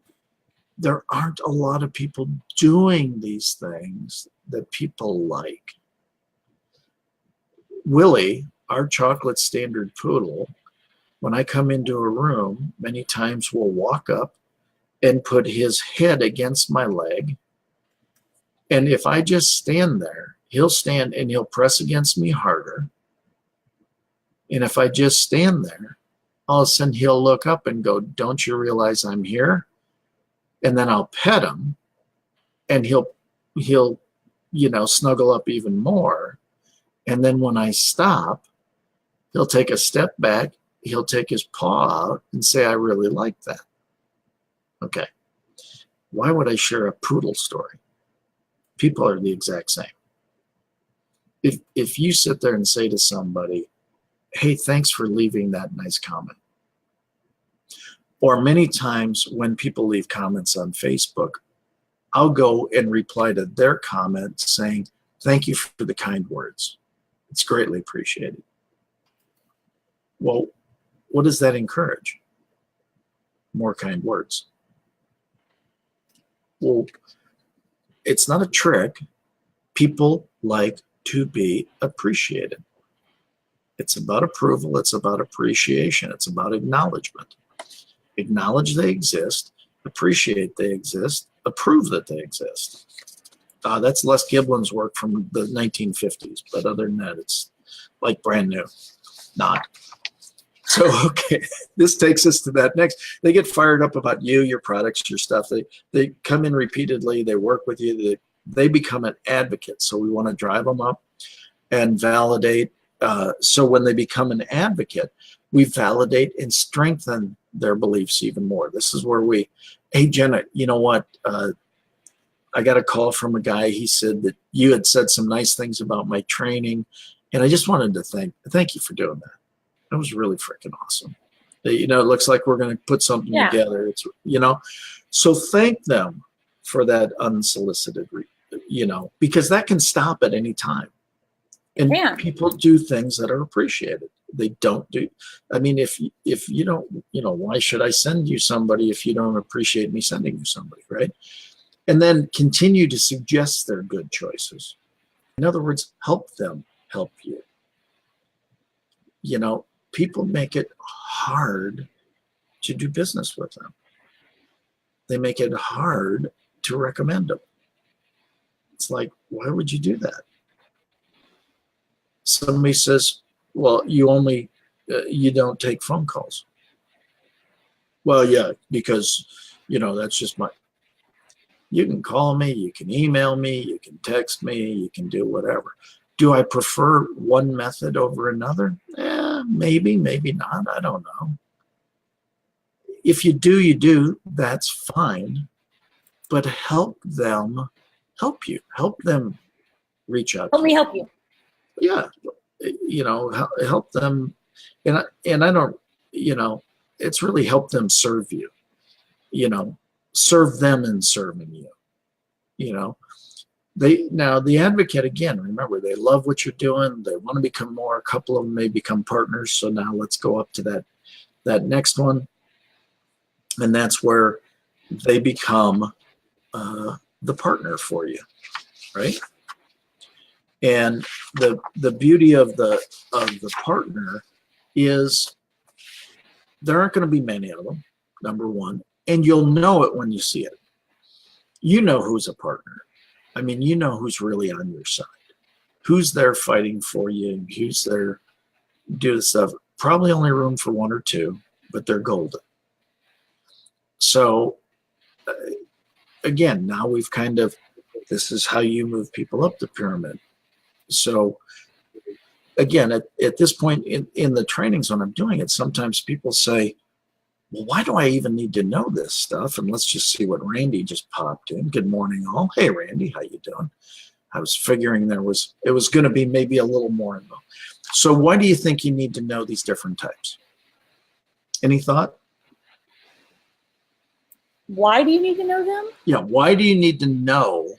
there aren't a lot of people doing these things that people like. Willie, our chocolate standard poodle, when I come into a room, many times will walk up and put his head against my leg. And if I just stand there, he'll stand and he'll press against me harder. And if I just stand there, all of a sudden he'll look up and go, don't you realize I'm here? And then I'll pet him and he'll snuggle up even more. And then when I stop, he'll take a step back, he'll take his paw out and say, I really like that. Okay. Why would I share a poodle story? People are the exact same. If you sit there and say to somebody, hey, thanks for leaving that nice comment. Or many times when people leave comments on Facebook, I'll go and reply to their comment saying, thank you for the kind words. It's greatly appreciated. Well, what does that encourage? More kind words. Well, it's not a trick. People like to be appreciated. It's about approval. It's about appreciation. It's about acknowledgement. Acknowledge they exist, appreciate they exist, approve that they exist. That's Les Giblin's work from the 1950s, but other than that, it's like brand new. Not. So, okay, this takes us to that next. They get fired up about you, your products, your stuff. They come in repeatedly. They work with you. They become an advocate. So we want to drive them up and validate. So when they become an advocate, we validate and strengthen their beliefs even more. This is where hey, Jena, you know what? I got a call from a guy. He said that you had said some nice things about my training. And I just wanted to thank you for doing that. That was really freaking awesome. It looks like we're going to put something together. It's, so thank them for that unsolicited, because that can stop at any time. And people do things that are appreciated. They don't do, I mean, if you don't, why should I send you somebody if you don't appreciate me sending you somebody, right? And then continue to suggest their good choices. In other words, help them help you. People make it hard to do business with them. They make it hard to recommend them. It's like, why would you do that? Somebody says, well, you don't take phone calls. Well, yeah, because, that's just you can call me, you can email me, you can text me, you can do whatever. Do I prefer one method over another? Maybe, maybe not. I don't know. If you do, you do. That's fine. But help them help you. Help them reach out. Help me help you. Yeah. Help them. And I don't, it's really help them serve you. Serve them in serving you. Now the advocate, again, remember, they love what you're doing. They want to become more. A couple of them may become partners. So now let's go up to that next one. And that's where they become the partner for you, right? And the beauty of the partner is there aren't going to be many of them, number one, and you'll know it when you see it. You know who's a partner. I mean, you know who's really on your side, who's there fighting for you, who's there doing stuff. Probably only room for one or two, but they're golden. So again, now we've kind of, this is how you move people up the pyramid. So again, at this point in the trainings when I'm doing it, sometimes people say, well, why do I even need to know this stuff? And let's just see what Randy just popped in. Good morning, all. Hey, Randy, how you doing? I was figuring it was going to be maybe a little more involved. So why do you think you need to know these different types? Any thought? Why do you need to know them? Yeah, why do you need to know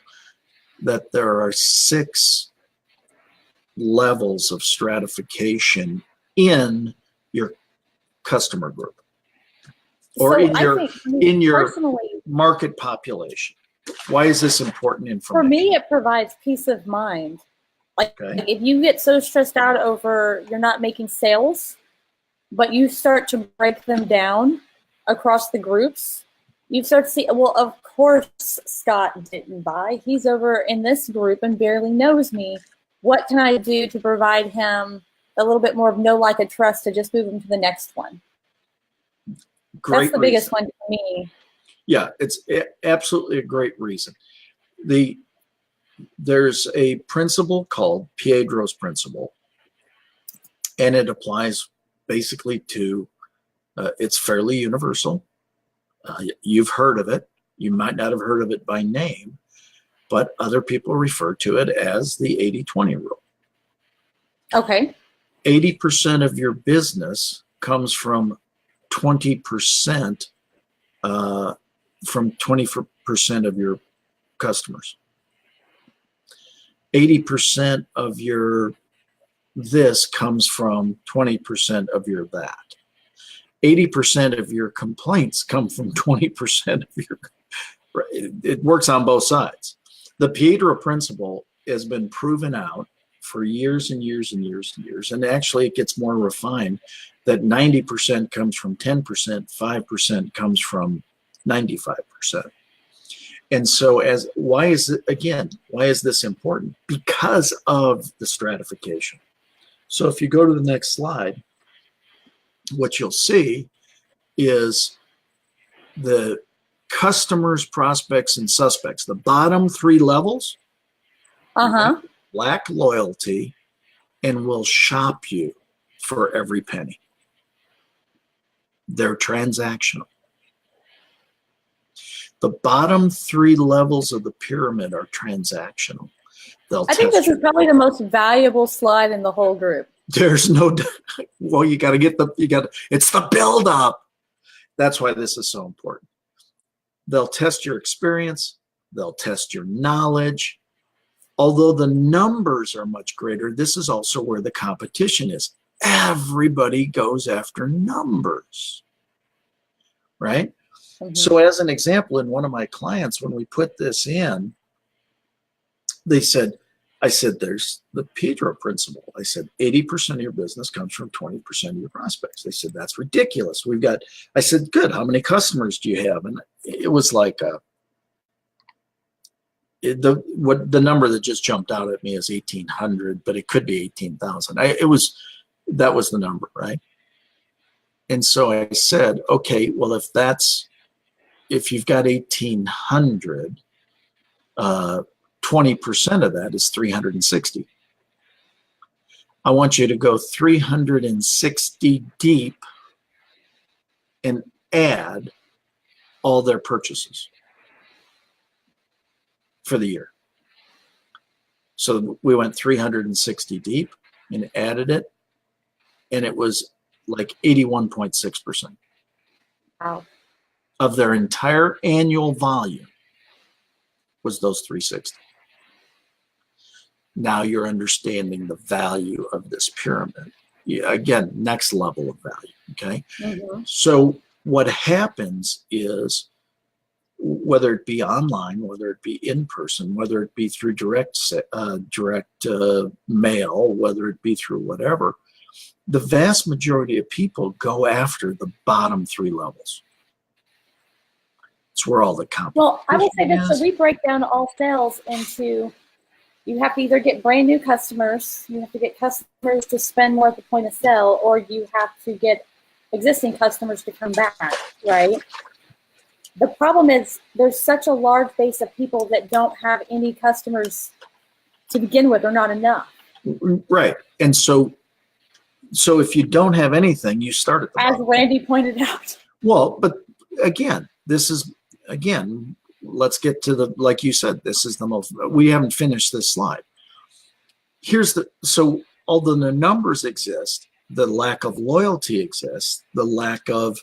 that there are 6 levels of stratification in your customer group or So in your personally, market population? Why is this important information? for me, it provides peace of mind. Like if you get so stressed out over you're not making sales, but you start to break them down across the groups, you start to see, well, of course Scott didn't buy. He's over in this group and barely knows me. What can I do to provide him a little bit more of know, like, a trust to just move him to the next one? That's the biggest one for me. Yeah, it's absolutely a great reason. There's a principle called Piedro's principle, and it applies basically to, it's fairly universal. You've heard of it. You might not have heard of it by name, but other people refer to it as the 80-20 rule. Okay. 80% of your business comes from 20% of your customers. 80% of your this comes from 20% of your that. 80% of your complaints come from 20% of your, it works on both sides. The Piedro principle has been proven out for years and years and years and years. And actually it gets more refined that 90% comes from 10%, 5% comes from 95%. And so why is this important? Because of the stratification. So if you go to the next slide, what you'll see is the customers, prospects, and suspects. The bottom 3 levels lack loyalty and will shop you for every penny. They're transactional. The bottom 3 levels of the pyramid are transactional. I think this is probably the most valuable slide in the whole group. There's no, well, it's the build up. That's why this is so important. They'll test your experience. They'll test your knowledge. Although the numbers are much greater, this is also where the competition is. Everybody goes after numbers, right? So as an example, in one of my clients, when we put this in, I said, there's the Piedro principle. I said, 80% of your business comes from 20% of your prospects. They said, that's ridiculous. I said, good. How many customers do you have? And it was like, the number that just jumped out at me is 1,800, but it could be 18,000. That was the number, right? And so I said, okay, well, if you've got 1,800, 20% of that is 360. I want you to go 360 deep and add all their purchases for the year. So we went 360 deep and added it, and it was like 81.6%. Wow. Of their entire annual volume was those 360. Now you're understanding the value of this pyramid. Again, next level of value, okay? So what happens is, whether it be online, whether it be in person, whether it be through direct mail, whether it be through whatever, the vast majority of people go after the bottom 3 levels. It's where all the competition Well, I will say this, so we break down all sales into, you have to either get brand new customers, you have to get customers to spend more at the point of sale, or you have to get existing customers to come back, right? The problem is there's such a large base of people that don't have any customers to begin with, or not enough. Right. And so if you don't have anything, you start at the As bottom. Randy pointed out. Well, but again, let's get to the, like you said, this is the most, we haven't finished this slide. So although the numbers exist, the lack of loyalty exists, the lack of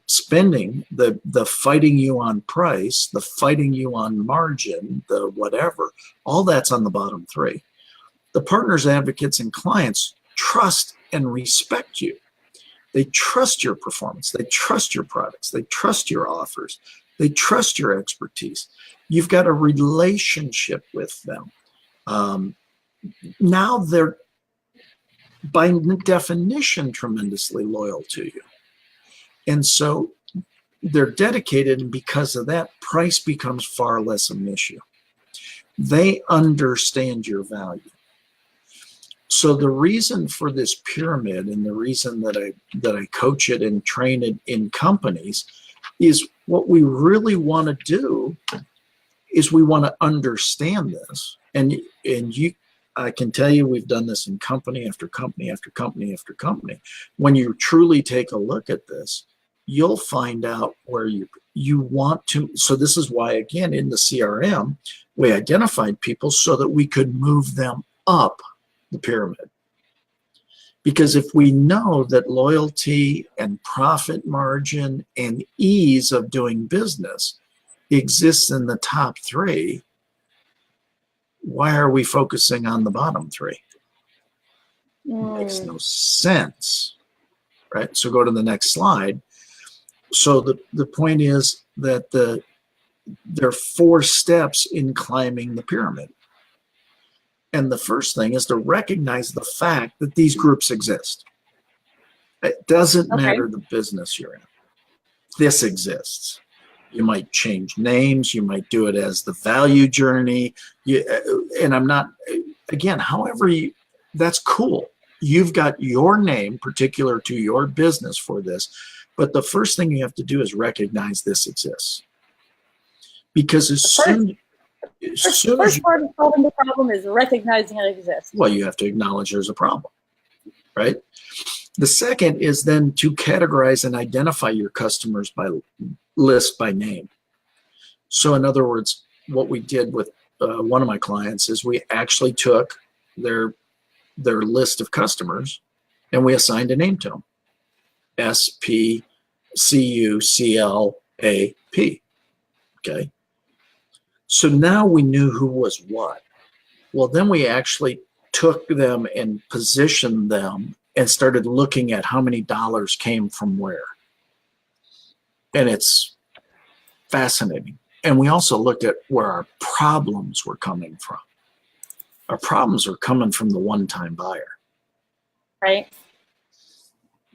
spending, the fighting you on price, the fighting you on margin, the whatever, all that's on the bottom three. The partners, advocates, and clients trust and respect you. They trust your performance. They trust your products. They trust your offers. They trust your expertise. You've got a relationship with them. Now they're, by definition, tremendously loyal to you. And so they're dedicated, and because of that, price becomes far less of an issue. They understand your value. So the reason for this pyramid, and the reason that I coach it and train it in companies, is what we really want to do is we want to understand this. And I can tell you, we've done this in company after company after company after company. When you truly take a look at this, you'll find out where you want to. So this is why, again, in the CRM, we identified people so that we could move them up the pyramid. Because if we know that loyalty and profit margin and ease of doing business exists in the top three, why are we focusing on the bottom three? It makes no sense, right? So go to the next slide. So the point is that there are 4 steps in climbing the pyramid. And the first thing is to recognize the fact that these groups exist. It doesn't matter the business you're in. This exists. You might change names. You might do it as the value journey. And I'm not, again, however that's cool. You've got your name particular to your business for this. But the first thing you have to do is recognize this exists. Because first part of solving the problem is recognizing it exists. Well, you have to acknowledge there's a problem, right? The second is then to categorize and identify your customers by list by name. So in other words, what we did with one of my clients is we actually took their list of customers and we assigned a name to them. SPCUCLAP. Okay. So now we knew who was what. Well, then we actually took them and positioned them and started looking at how many dollars came from where. And it's fascinating. And we also looked at where our problems were coming from. Our problems were coming from the one-time buyer. Right.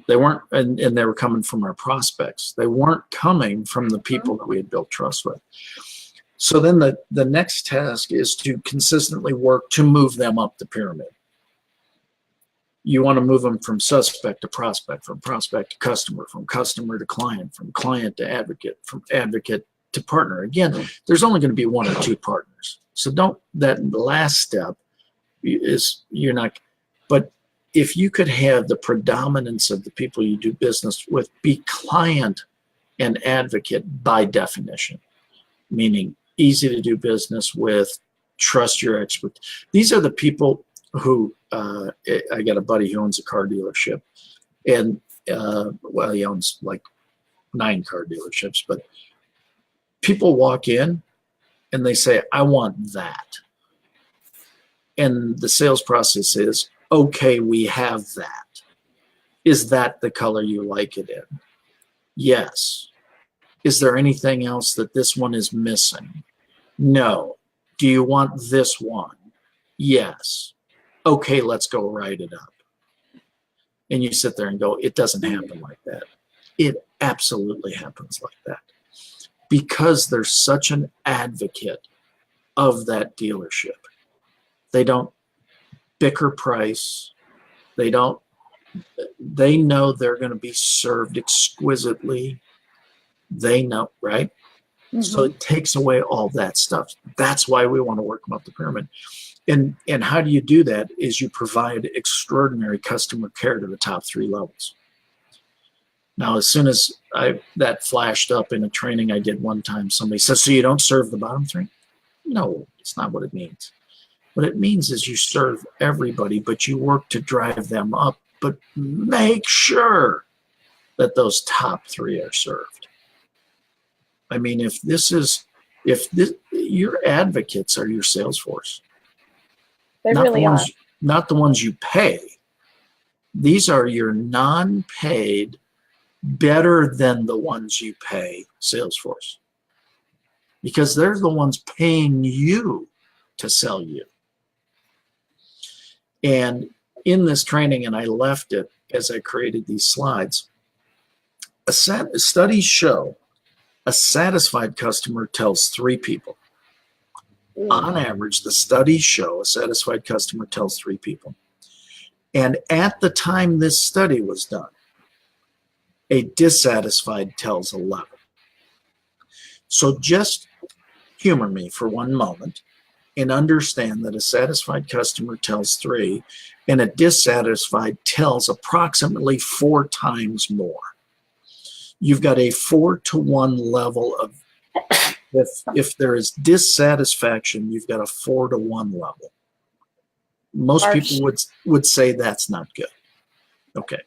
They weren't, and they were coming from our prospects. They weren't coming from the people that we had built trust with. So then the next task is to consistently work to move them up the pyramid. You want to move them from suspect to prospect, from prospect to customer, from customer to client, from client to advocate, from advocate to partner. Again, there's only going to be 1 or 2 partners. So that last step is, you're not, but if you could have the predominance of the people you do business with be client and advocate by definition, meaning easy to do business with, trust your expert. These are the people who, I got a buddy who owns a car dealership, and well, he owns like 9 car dealerships, but people walk in and they say, I want that. And the sales process is, okay, we have that. Is that the color you like it in? Yes. Is there anything else that this one is missing? No. Do you want this one? Yes. Okay, let's go write it up. And you sit there and go, it doesn't happen like that. It absolutely happens like that. Because there's such an advocate of that dealership. They don't bicker price. They know they're going to be served exquisitely. They know, right? So it takes away all that stuff. That's why we want to work them up the pyramid. And how do you do that is you provide extraordinary customer care to the top 3 levels. Now, as soon as that flashed up in a training I did one time, somebody says, so you don't serve the bottom 3? No, it's not what it means. What it means is you serve everybody, but you work to drive them up, but make sure that those top 3 are served. I mean, your advocates are your sales force. They really are. Not the ones you pay. These are your non-paid, better than the ones you pay sales force. Because they're the ones paying you to sell you. And in this training, and I left it as I created these slides, studies show a satisfied customer tells 3 people. On average, the studies show a satisfied customer tells 3 people. And at the time this study was done, a dissatisfied tells 11. So just humor me for one moment and understand that a satisfied customer tells 3 and a dissatisfied tells approximately 4 times more. You've got a 4-to-1 level of, if there is dissatisfaction, you've got a 4-to-1 level. Most people would say that's not good. Okay.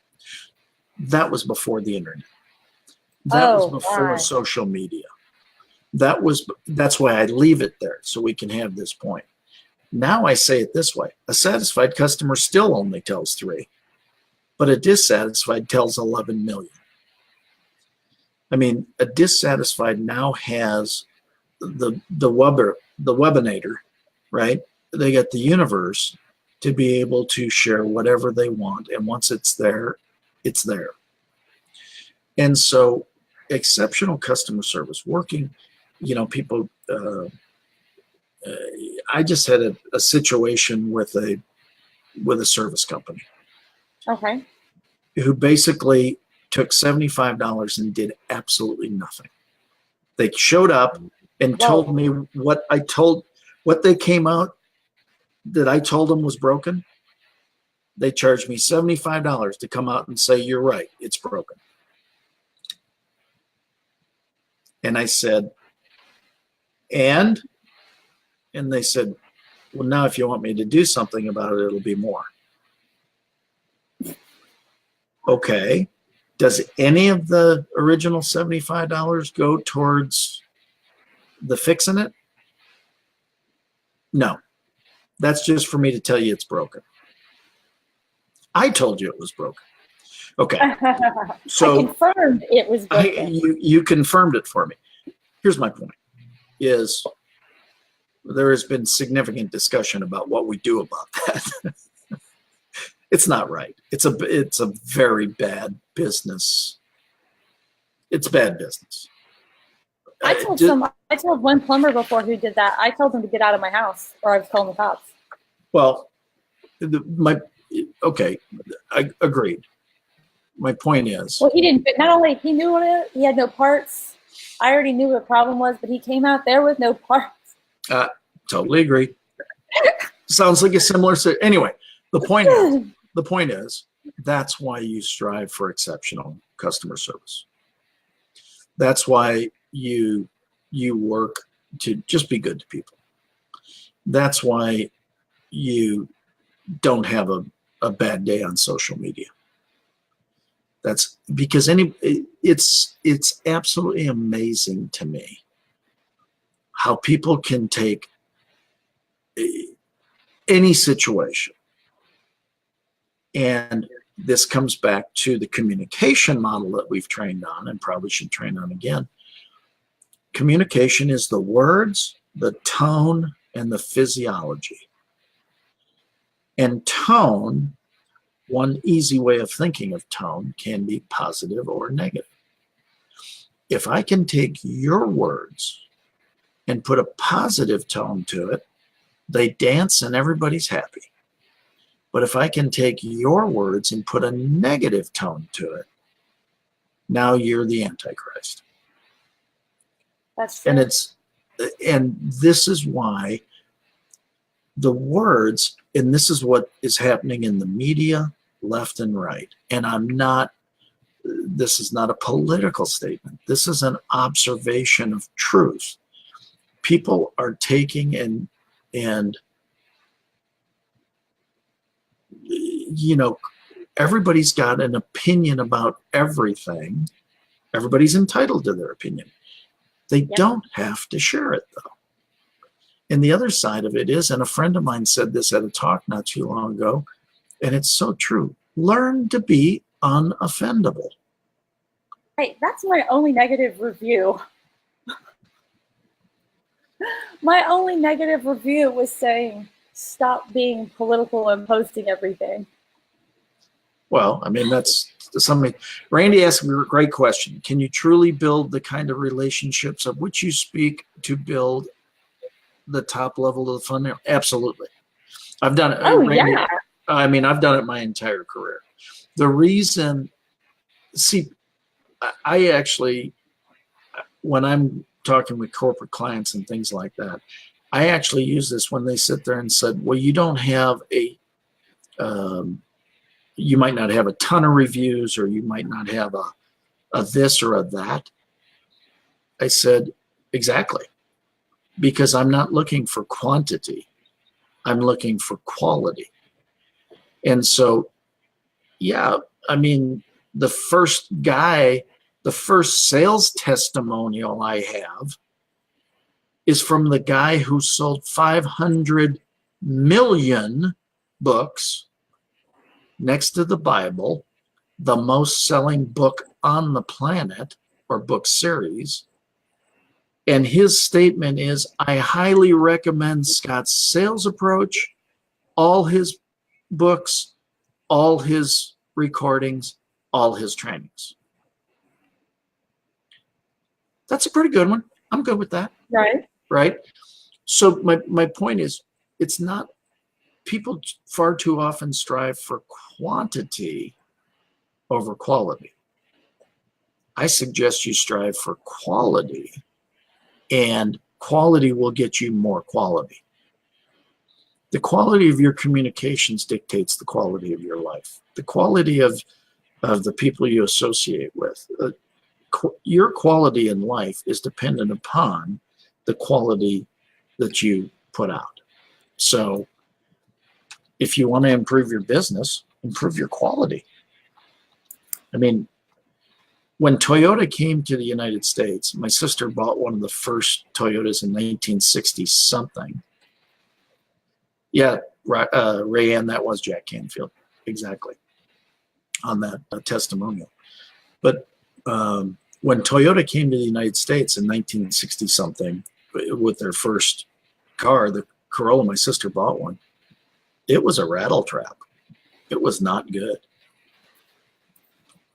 That was before the internet. That was before social media. That's why I leave it there, so we can have this point. Now I say it this way. A satisfied customer still only tells 3, but a dissatisfied tells 11 million. I mean, a dissatisfied now has the webinator, right? They got the universe to be able to share whatever they want, and once it's there, it's there. And so exceptional customer service, working, people, I just had a situation with a service company. Okay. Who basically took $75 and did absolutely nothing. They showed up and told me what they came out that I told them was broken. They charged me $75 to come out and say, you're right, it's broken. And I said, and they said, well, now if you want me to do something about it, it'll be more. Okay. Does any of the original $75 go towards the fixing it? No. That's just for me to tell you it's broken. I told you it was broken. Okay. So I confirmed it was broken. You confirmed it for me. Here's my point, is there has been significant discussion about what we do about that. It's not right. It's a very bad business. It's bad business. I told one plumber before who did that. I told him to get out of my house, or I was calling the cops. Well, okay, I agreed. My point is, well, he didn't. Not only he knew it, he had no parts. I already knew what the problem was, but he came out there with no parts. Totally agree. Sounds like a similar. Anyway, the point is, that's why you strive for exceptional customer service. That's why you work to just be good to people. That's why you don't have a bad day on social media. That's because it's absolutely amazing to me how people can take any situation. And this comes back to the communication model that we've trained on and probably should train on again. Communication is the words, the tone, and the physiology. And tone, one easy way of thinking of tone can be positive or negative. If I can take your words and put a positive tone to it, they dance and everybody's happy. But if I can take your words and put a negative tone to it, now you're the Antichrist. That's true. And this is why the words, and this is what is happening in the media, left and right. And this is not a political statement. This is an observation of truth. People are taking and everybody's got an opinion about everything. Everybody's entitled to their opinion. They don't have to share it, though. And the other side of it is, and a friend of mine said this at a talk not too long ago, and it's so true, learn to be unoffendable. Hey, that's my only negative review. My only negative review was saying, stop being political and posting everything. Well, I mean, that's something. Randy asked me a great question. Can you truly build the kind of relationships of which you speak to build the top level of the funnel? Absolutely. I've done it. Oh, Randy, yeah. I mean, I've done it my entire career. The reason, I actually, when I'm talking with corporate clients and things like that, I actually use this when they sit there and said, well, you don't have you might not have a ton of reviews, or you might not have a this or a that. I said, exactly. Because I'm not looking for quantity. I'm looking for quality. And so, yeah, I mean, the first sales testimonial I have is from the guy who sold 500 million books next to the Bible, the most selling book on the planet, or book series. And his statement is, I highly recommend Scott's sales approach, all his books, all his recordings, all his trainings. That's a pretty good one. I'm good with that. Right? So my point is, it's not, people far too often strive for quantity over quality. I suggest you strive for quality, and quality will get you more quality. The quality of your communications dictates the quality of your life. The quality of the people you associate with. Your quality in life is dependent upon the quality that you put out. So if you want to improve your business, improve your quality. I mean, when Toyota came to the United States, my sister bought one of the first Toyotas in 1960 something. Yeah, Rayanne, that was Jack Canfield, exactly, on that testimonial. But when Toyota came to the United States in 1960 something with their first car, the Corolla, my sister bought one. It was a rattle trap. It was not good.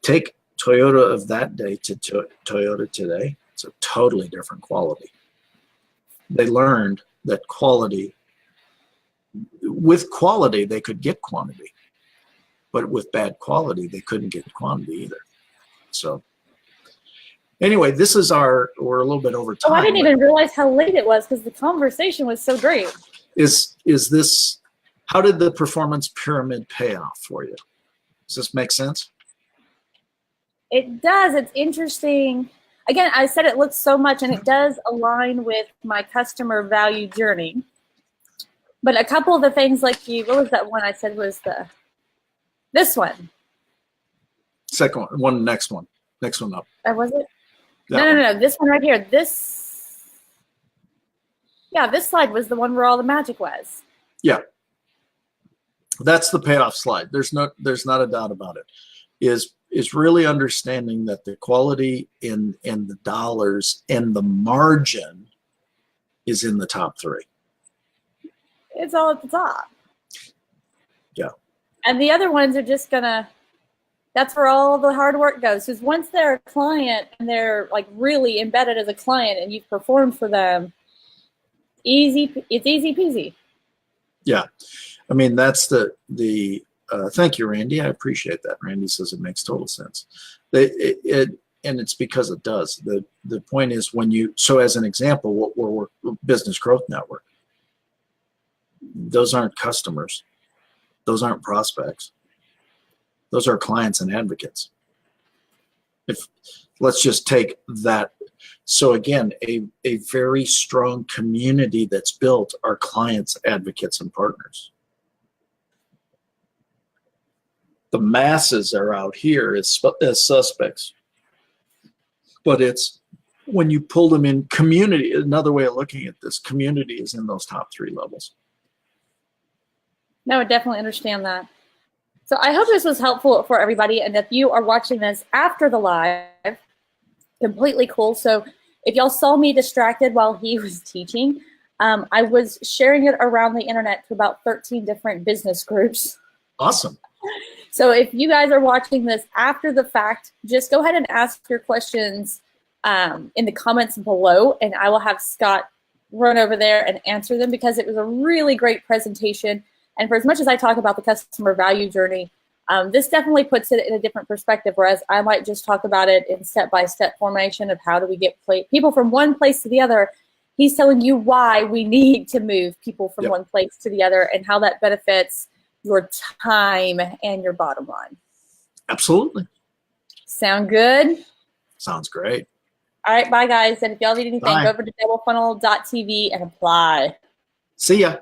Take Toyota of that day to Toyota today, it's a totally different quality. They learned that with quality, they could get quantity, but with bad quality, they couldn't get quantity either. So anyway, we're a little bit over time. Oh, I didn't even realize how late it was because the conversation was so great. How did the performance pyramid pay off for you? Does this make sense? It does. It's interesting. Again, I said it looks so much, and it does align with my customer value journey. But a couple of the things, like what was that one I said was this one? Second one, next one up. Was it? No. This one right here. This slide was the one where all the magic was. Yeah. That's the payoff slide. There's not a doubt about it. Is really understanding that the quality in the dollars and the margin is in the top three. It's all at the top. Yeah. And the other ones are just that's where all the hard work goes. Because once they're a client and they're like really embedded as a client and you've performed for them, it's easy peasy. Yeah. I mean, that's thank you, Randy. I appreciate that. Randy says it makes total sense. and it's because it does. The point is when you, so as an example, what we're Business Growth Network, those aren't customers. Those aren't prospects. Those are clients and advocates. Let's just take that. So again, a very strong community that's built are clients, advocates, and partners. The masses are out here as suspects. But it's when you pull them in community, another way of looking at this, community is in those top 3 levels. No, I definitely understand that. So I hope this was helpful for everybody, and if you are watching this after the live, completely cool. So if y'all saw me distracted while he was teaching, I was sharing it around the internet to about 13 different business groups. Awesome. So if you guys are watching this after the fact, just go ahead and ask your questions in the comments below, and I will have Scott run over there and answer them, because it was a really great presentation. And for as much as I talk about the customer value journey, this definitely puts it in a different perspective, whereas I might just talk about it in step-by-step formation of how do we get people from one place to the other. He's telling you why we need to move people from one place to the other and how that benefits your time and your bottom line. Absolutely. Sound good? Sounds great. All right, bye, guys. And if y'all need anything, Bye. go over to doublefunnel.tv and apply. See ya.